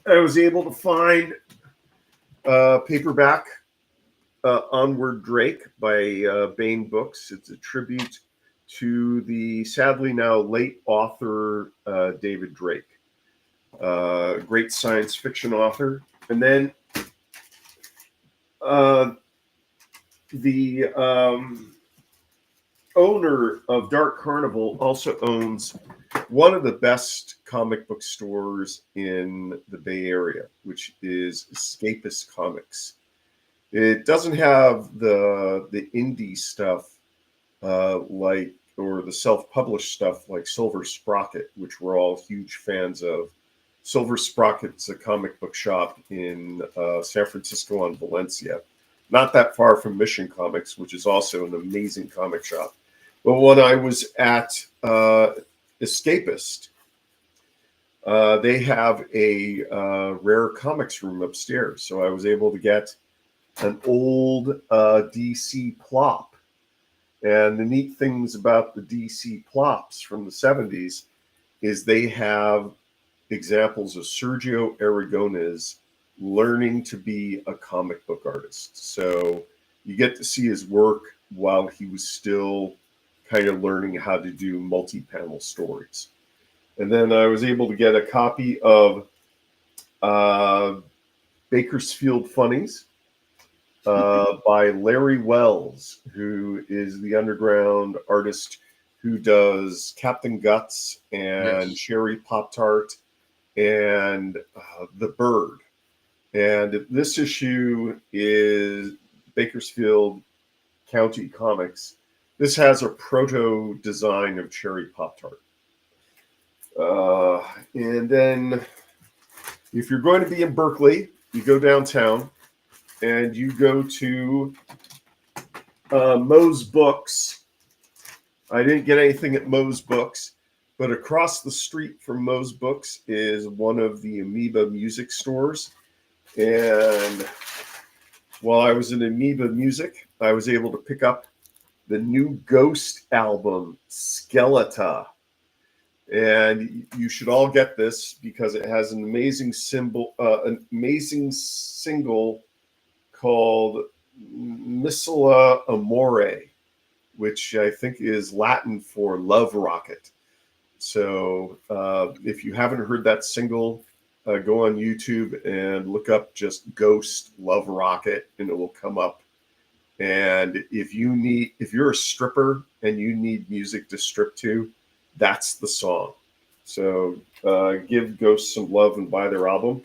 I was able to find paperback Onward Drake by Baen Books. It's a tribute to the sadly now late author David Drake, great science fiction author. And then the owner of Dark Carnival also owns one of the best comic book stores in the Bay Area, which is Escapist Comics. It doesn't have the indie stuff or the self-published stuff like Silver Sprocket, which we're all huge fans of. Silver Sprocket's a comic book shop in San Francisco on Valencia, not that far from Mission Comics, which is also an amazing comic shop. But when I was at Escapist, they have a rare comics room upstairs. So I was able to get an old DC plop. And the neat things about the DC plops from the 70s is they have examples of Sergio Aragonés learning to be a comic book artist. So you get to see his work while he was still kind of learning how to do multi-panel stories. And then I was able to get a copy of Bakersfield Funnies by Larry Wells, who is the underground artist who does Captain Guts and Cherry Pop-Tart and The Bird. And this issue is Bakersfield County Comics. This has a proto design of Cherry Pop-Tart. And then if you're going to be in Berkeley, you go downtown and you go to Moe's Books. I didn't get anything at Moe's Books, but across the street from Moe's Books is one of the Amoeba music stores. And while I was in Amoeba Music, I was able to pick up the new Ghost album, Skeleta. And you should all get this because it has an amazing single called Missile Amore, which I think is Latin for Love Rocket. So if you haven't heard that single, go on YouTube and look up just Ghost Love Rocket and it will come up. And if you're a stripper and you need music to strip to, that's the song. So give Ghost some love and buy their album.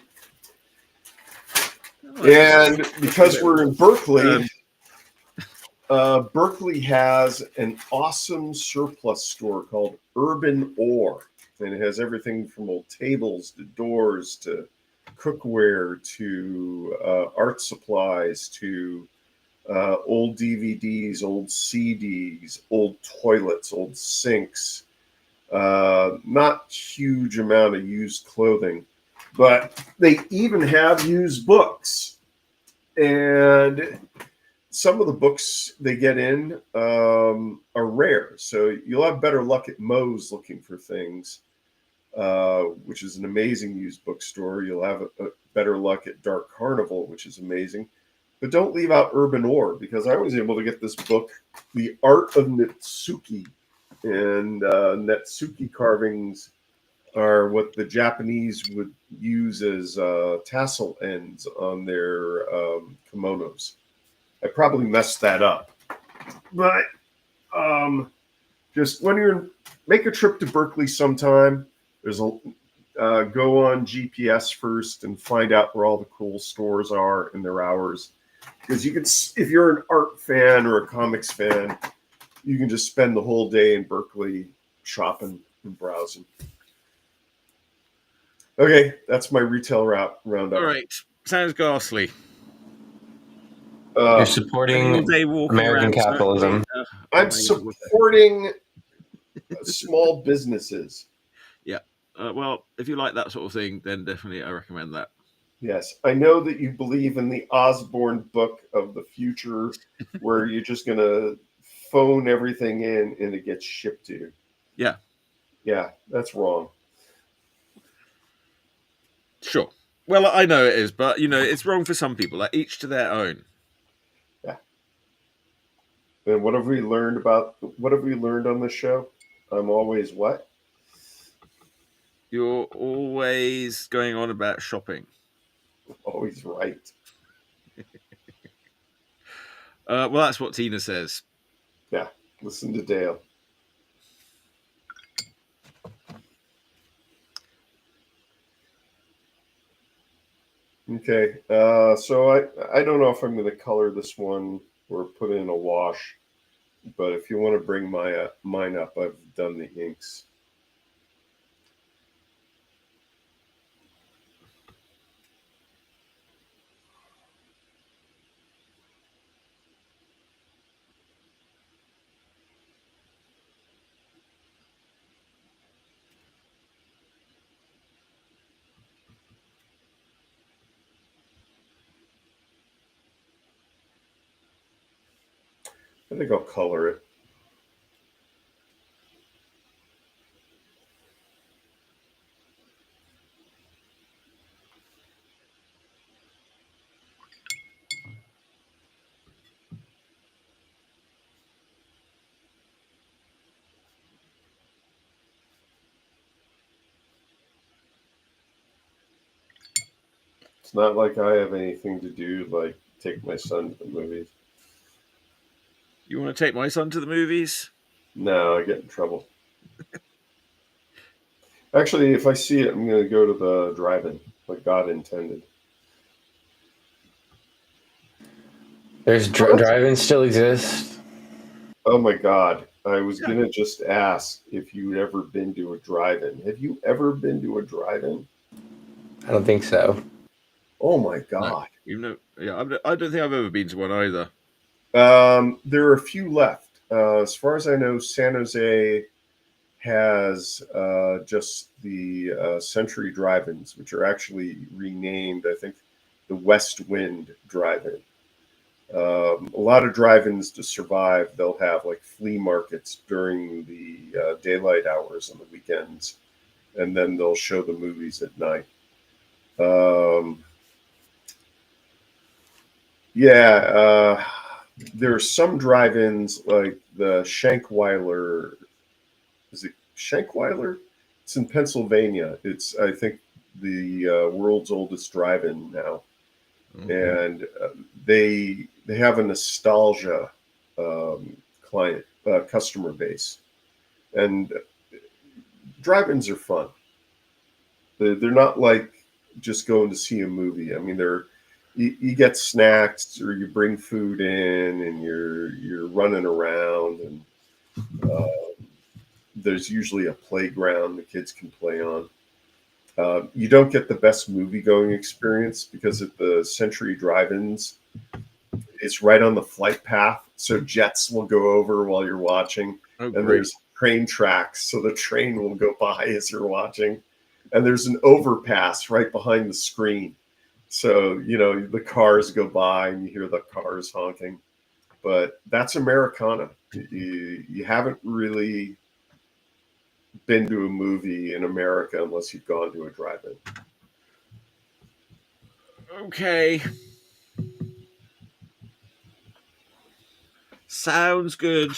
And because we're in Berkeley, Berkeley has an awesome surplus store called Urban Ore, and it has everything from old tables to doors to cookware to art supplies to old DVDs, old CDs, old toilets, old sinks. Not huge amount of used clothing, but they even have used books. And some of the books they get in are rare. So you'll have better luck at Moe's looking for things, which is an amazing used bookstore. You'll have a better luck at Dark Carnival, which is amazing. But don't leave out Urban Ore, because I was able to get this book, The Art of Netsuke. And Netsuke carvings are what the Japanese would use as tassel ends on their kimonos. I probably messed that up. But just when you're make a trip to Berkeley sometime, there's a go on GPS first and find out where all the cool stores are and their hours. Because you can, if you're an art fan or a comics fan, you can just spend the whole day in Berkeley shopping and browsing. Okay, that's my retail roundup. All right, sounds ghastly. You're supporting All day walking American around capitalism. I'm supporting small businesses. Yeah. Well, if you like that sort of thing, then definitely I recommend that. Yes, I know that you believe in the Osborne book of the future, where you're just going to phone everything in and it gets shipped to you. Yeah. Yeah, that's wrong. Sure. Well, I know it is, but you know, it's wrong for some people. Like each to their own. Yeah. And what have we learned on this show? I'm always what? You're always going on about shopping. Always right. Well, that's what Tina says. Yeah, listen to Dale. Okay, so I don't know if I'm going to color this one or put in a wash, but if you want to bring mine up, I've done the inks. I think I'll color it. It's not like I have anything to do, like take my son to the movies. You want to take my son to the movies? No, I get in trouble. Actually, if I see it, I'm going to go to the drive-in, like God intended. There's drive-ins still exist. Oh my God. I was going to just ask if you'd ever been to a drive-in. Have you ever been to a drive-in? I don't think so. Oh my God. No, yeah, I don't think I've ever been to one either. There are a few left. As far as I know, San Jose has just the Century drive-ins, which are actually renamed, I think, the West Wind drive-in. A lot of drive-ins to survive, they'll have like flea markets during the daylight hours on the weekends, and then they'll show the movies at night. There are some drive-ins like the Shankweiler. Is it Shankweiler? It's in Pennsylvania. It's, I think, the world's oldest drive-in now. Mm-hmm. And they have a nostalgia customer base, and drive-ins are fun. They're not like just going to see a movie. I mean, you get snacks or you bring food in, and you're running around, and there's usually a playground the kids can play on. You don't get the best movie going experience because at the Century Drive-ins, it's right on the flight path, so jets will go over while you're watching, Oh, and great. there's train tracks, so the train will go by as you're watching, and there's an overpass right behind the screen, so the cars go by and you hear the cars honking. But that's Americana. You haven't really been to a movie in America unless you've gone to a drive-in. Okay. Sounds good.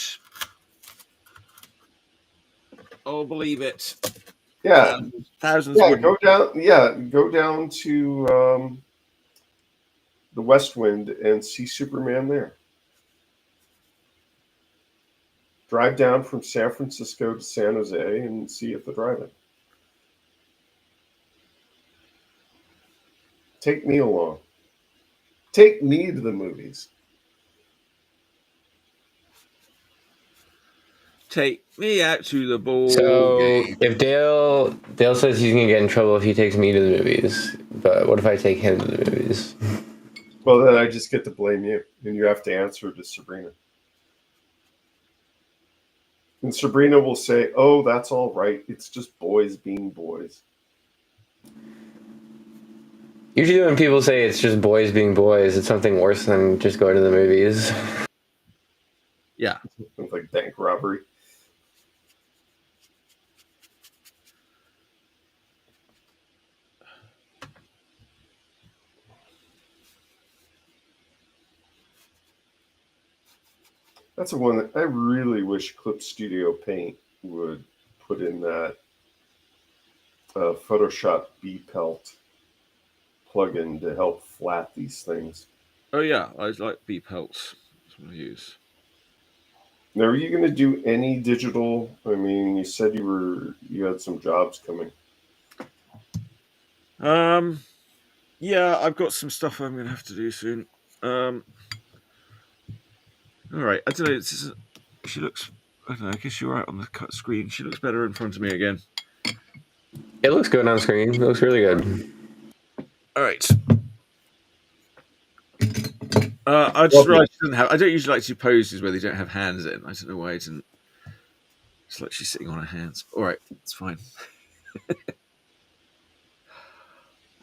I'll believe it. Yeah, Thousands yeah. wouldn't. Go down to the West Wind and see Superman there. Drive down from San Francisco to San Jose and see at the drive-in. Take me along. Take me to the movies. Take me out to the ball So game. if Dale says he's gonna get in trouble if he takes me to the movies, but what if I take him to the movies? Well, then I just get to blame you, and you have to answer to Sabrina. And Sabrina will say, "Oh, that's all right. It's just boys being boys." Usually when people say it's just boys being boys, it's something worse than just going to the movies. Yeah. It's like bank robbery. That's the one that I really wish Clip Studio Paint would put in that Photoshop B-Pelt plugin to help flat these things. Oh yeah, I like B pelts. That's what I use. Now, are you going to do any digital? I mean, you said you had some jobs coming. Yeah, I've got some stuff I'm gonna have to do soon. All right, I don't know. She looks. I don't know. I guess you're right on the cut screen. She looks better in front of me again. It looks good on screen. It looks really good. All right. I just realized she doesn't have. I don't usually like to do poses where they don't have hands in. I don't know why I didn't. It's like she's sitting on her hands. All right, it's fine.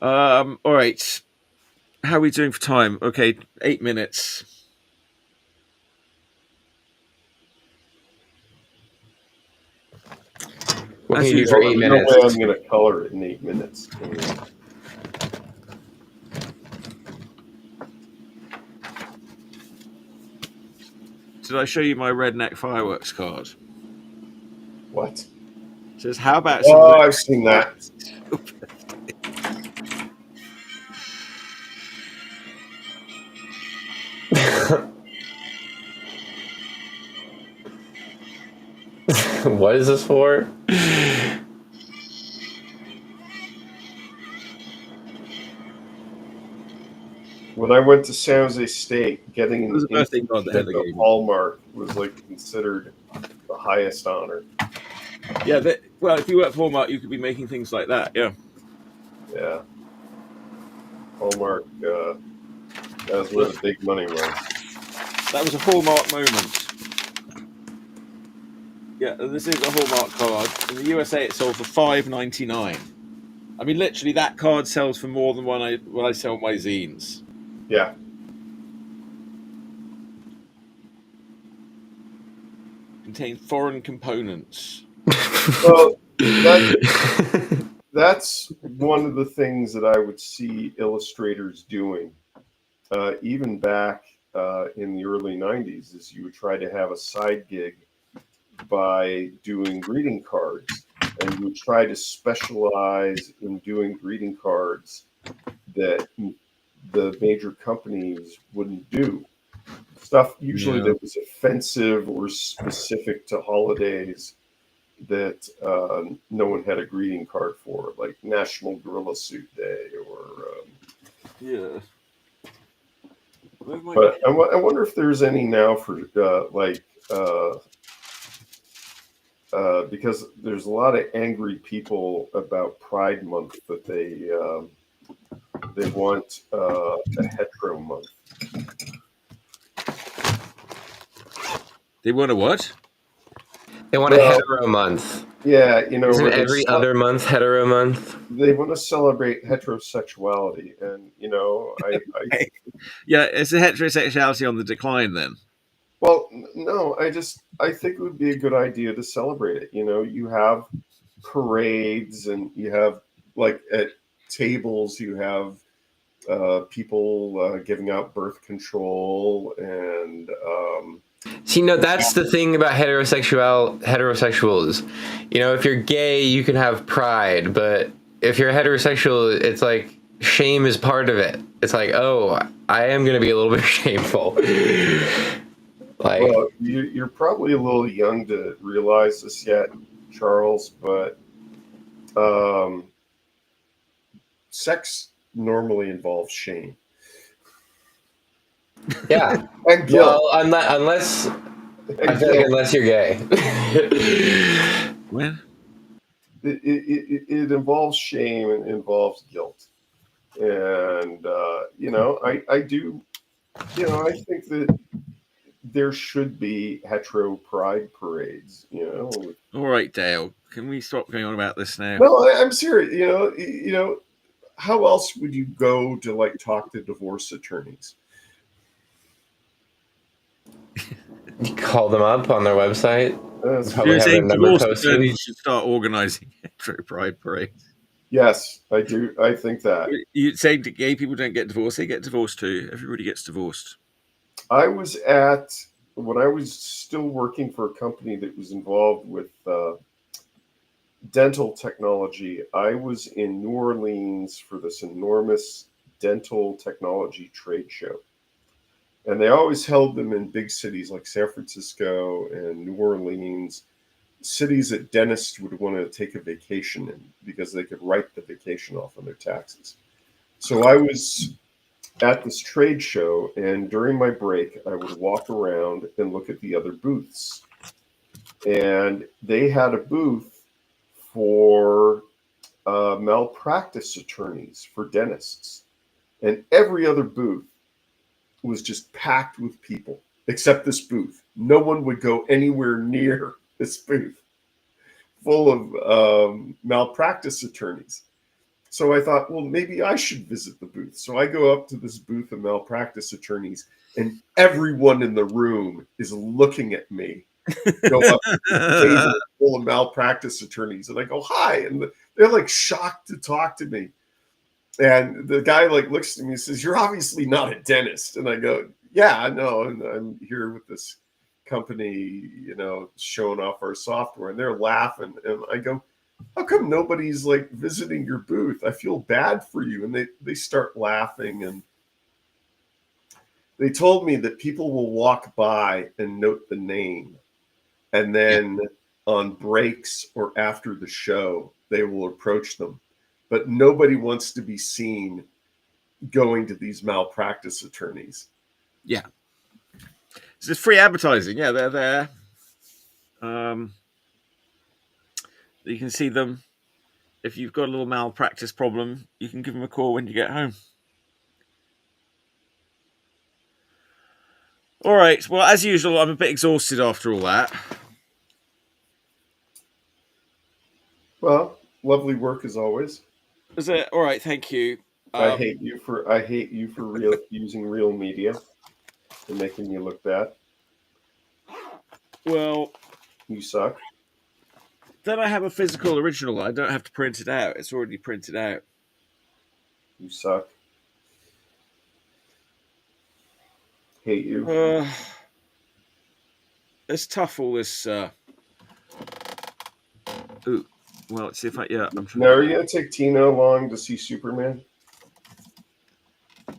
All right. How are we doing for time? Okay, 8 minutes. What As can you do usual, for 8 There's no minutes? way I'm going to color it in 8 minutes. Did I show you my redneck fireworks card? What? It says, how about Oh, I've seen that. What is this for? When I went to San Jose State, getting It was an a birthday card that invitation Heather to gave me. Hallmark was like considered the highest honor. Yeah, well, if you work for Hallmark, you could be making things like that. Yeah. Yeah. Hallmark, that's where the big money was. That was a Hallmark moment. Yeah, this is a Hallmark card. In the USA, it sold for $5.99. I mean, literally, that card sells for more than when I sell my zines. Yeah. Contains foreign components. Well, that's one of the things that I would see illustrators doing, even back in the early 90s, is you would try to have a side gig by doing greeting cards, and you would try to specialize in doing greeting cards that the major companies wouldn't do. Stuff usually that was offensive or specific to holidays that no one had a greeting card for, like National Gorilla Suit Day or Yeah. But I wonder if there's any now for because there's a lot of angry people about Pride Month that they want a hetero month. They want a what? They want a hetero month. Yeah, Isn't every other month hetero month? They want to celebrate heterosexuality, and yeah, is the heterosexuality on the decline then? Well, no, I think it would be a good idea to celebrate it. You have parades, and you have like at tables, you have people giving out birth control, and See, no, that's the thing about heterosexuals. If you're gay, you can have pride, but if you're heterosexual, it's like shame is part of it. It's like, oh, I am going to be a little bit shameful. Well, you're probably a little young to realize this yet, Charles, but sex normally involves shame. Yeah. And guilt. Well, unless I feel like unless you're gay. When? It involves shame and involves guilt. And, I do, I think that there should be hetero pride parades, All right, Dale, can we stop going on about this now? No, I'm serious. How else would you go to like talk to divorce attorneys? You call them up on their website. You're saying divorce attorneys should start organizing hetero pride parades. Yes, I do. I think that. You're saying that gay people don't get divorced? They get divorced too. Everybody gets divorced. When I was still working for a company that was involved with dental technology, I was in New Orleans for this enormous dental technology trade show. And they always held them in big cities like San Francisco and New Orleans, cities that dentists would want to take a vacation in because they could write the vacation off on their taxes. So I was at this trade show, and during my break, I would walk around and look at the other booths. And they had a booth for malpractice attorneys for dentists. And every other booth was just packed with people, except this booth. No one would go anywhere near this booth full of malpractice attorneys. So I thought, well, maybe I should visit the booth. So I go up to this booth of malpractice attorneys, and everyone in the room is looking at me. Go up to the table full of malpractice attorneys, and I go, hi. And they're like shocked to talk to me. And the guy like looks at me and says, you're obviously not a dentist. And I go, yeah, I know. And I'm here with this company, showing off our software. And they're laughing. And I go, how come nobody's like visiting your booth? I feel bad for you. And they start laughing. And they told me that people will walk by and note the name. And then on breaks or after the show, they will approach them. But nobody wants to be seen going to these malpractice attorneys. Yeah. So it's free advertising. Yeah, they're there. You can see them. If you've got a little malpractice problem, you can give them a call when you get home. All right. Well, as usual, I'm a bit exhausted after all that. Well, lovely work as always. Is it all right? Thank you. I hate you for using real media and making you look bad. Well, you suck. Then I have a physical original. I don't have to print it out. It's already printed out. You suck. Hate you. It's tough. All this. Ooh. Well, let's see if I. Yeah, I'm trying. Now, are you gonna take Tina along to see Superman?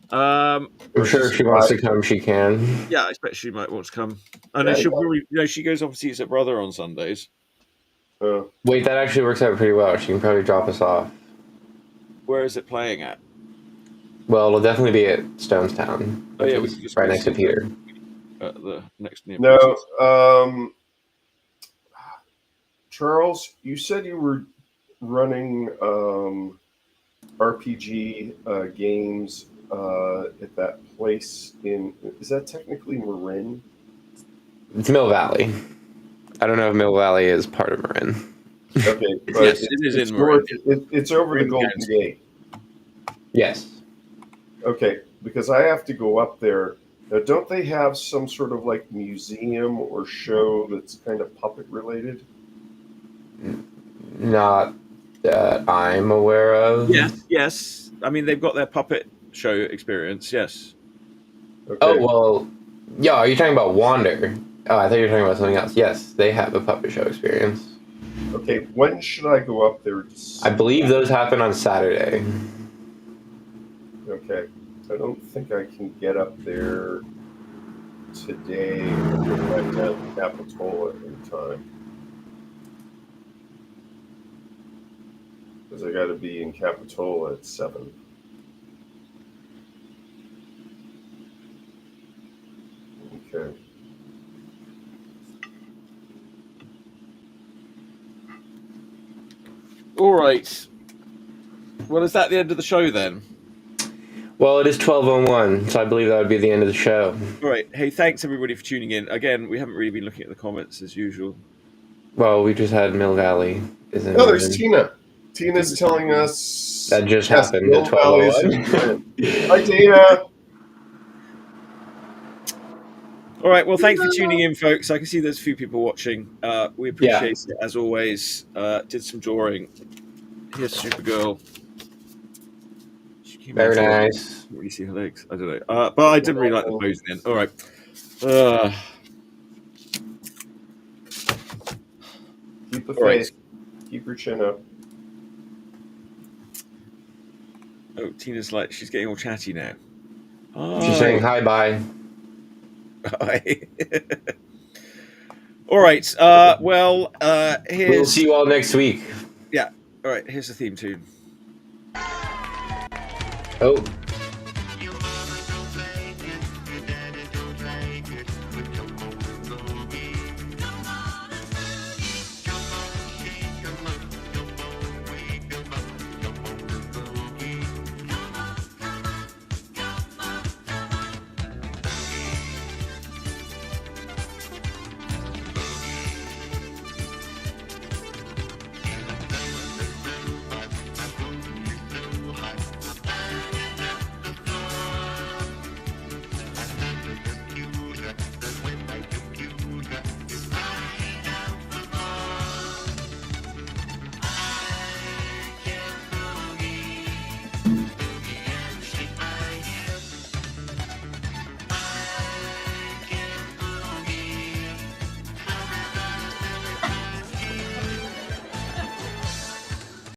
I'm sure if she wants to come, she can. Yeah, I expect she might want to come. I know she'll probably. She goes off and sees her brother on Sundays. Wait, that actually works out pretty well. She can probably drop us off. Where is it playing at? Well, it'll definitely be at Stonestown, Oh which yeah, we is can just right go next to see Peter. the next near No, Peter's. Charles, you said you were running RPG games at that place in. Is that technically Marin? It's Mill Valley. I don't know if Mill Valley is part of Marin. Okay, but Yes, it is it's in Marin. north. It's over We're the in Golden County. Gate. Yes. Okay, because I have to go up there. Now, don't they have some sort of like museum or show that's kind of puppet related? Not that I'm aware of. Yes. I mean, they've got their puppet show experience. Yes. Okay. Oh, well, yeah, are you talking about Wander? Oh, I thought you were talking about something else. Yes, they have a puppet show experience. Okay, when should I go up there to see I believe those happen on Saturday. Okay. I don't think I can get up there today and get back down to Capitola in time. Because I got to be in Capitola at 7. Okay. All right. Well, is that the end of the show then? Well, it is 12:01, so I believe that would be the end of the show. All right. Hey, thanks everybody for tuning in. Again, we haven't really been looking at the comments as usual. Well, we just had Mill Valley. Oh, there's Tina. Tina's telling us That just yes, happened Mill at Valley is 12:01. in. Hi, Tina. All right. Well, thanks for tuning in, folks. I can see there's a few people watching. We appreciate it as always. Did some drawing. Here's Supergirl. She came Very in drawing. nice. Can't really see her legs. I don't know. But I didn't really like the pose then. All right. Keep the All right. faith. Keep your chin up. Oh, Tina's like, she's getting all chatty now. She's saying hi, bye. Hi. All right. Well, here's. We'll see you all next week. Yeah. All right. Here's the theme tune. Oh.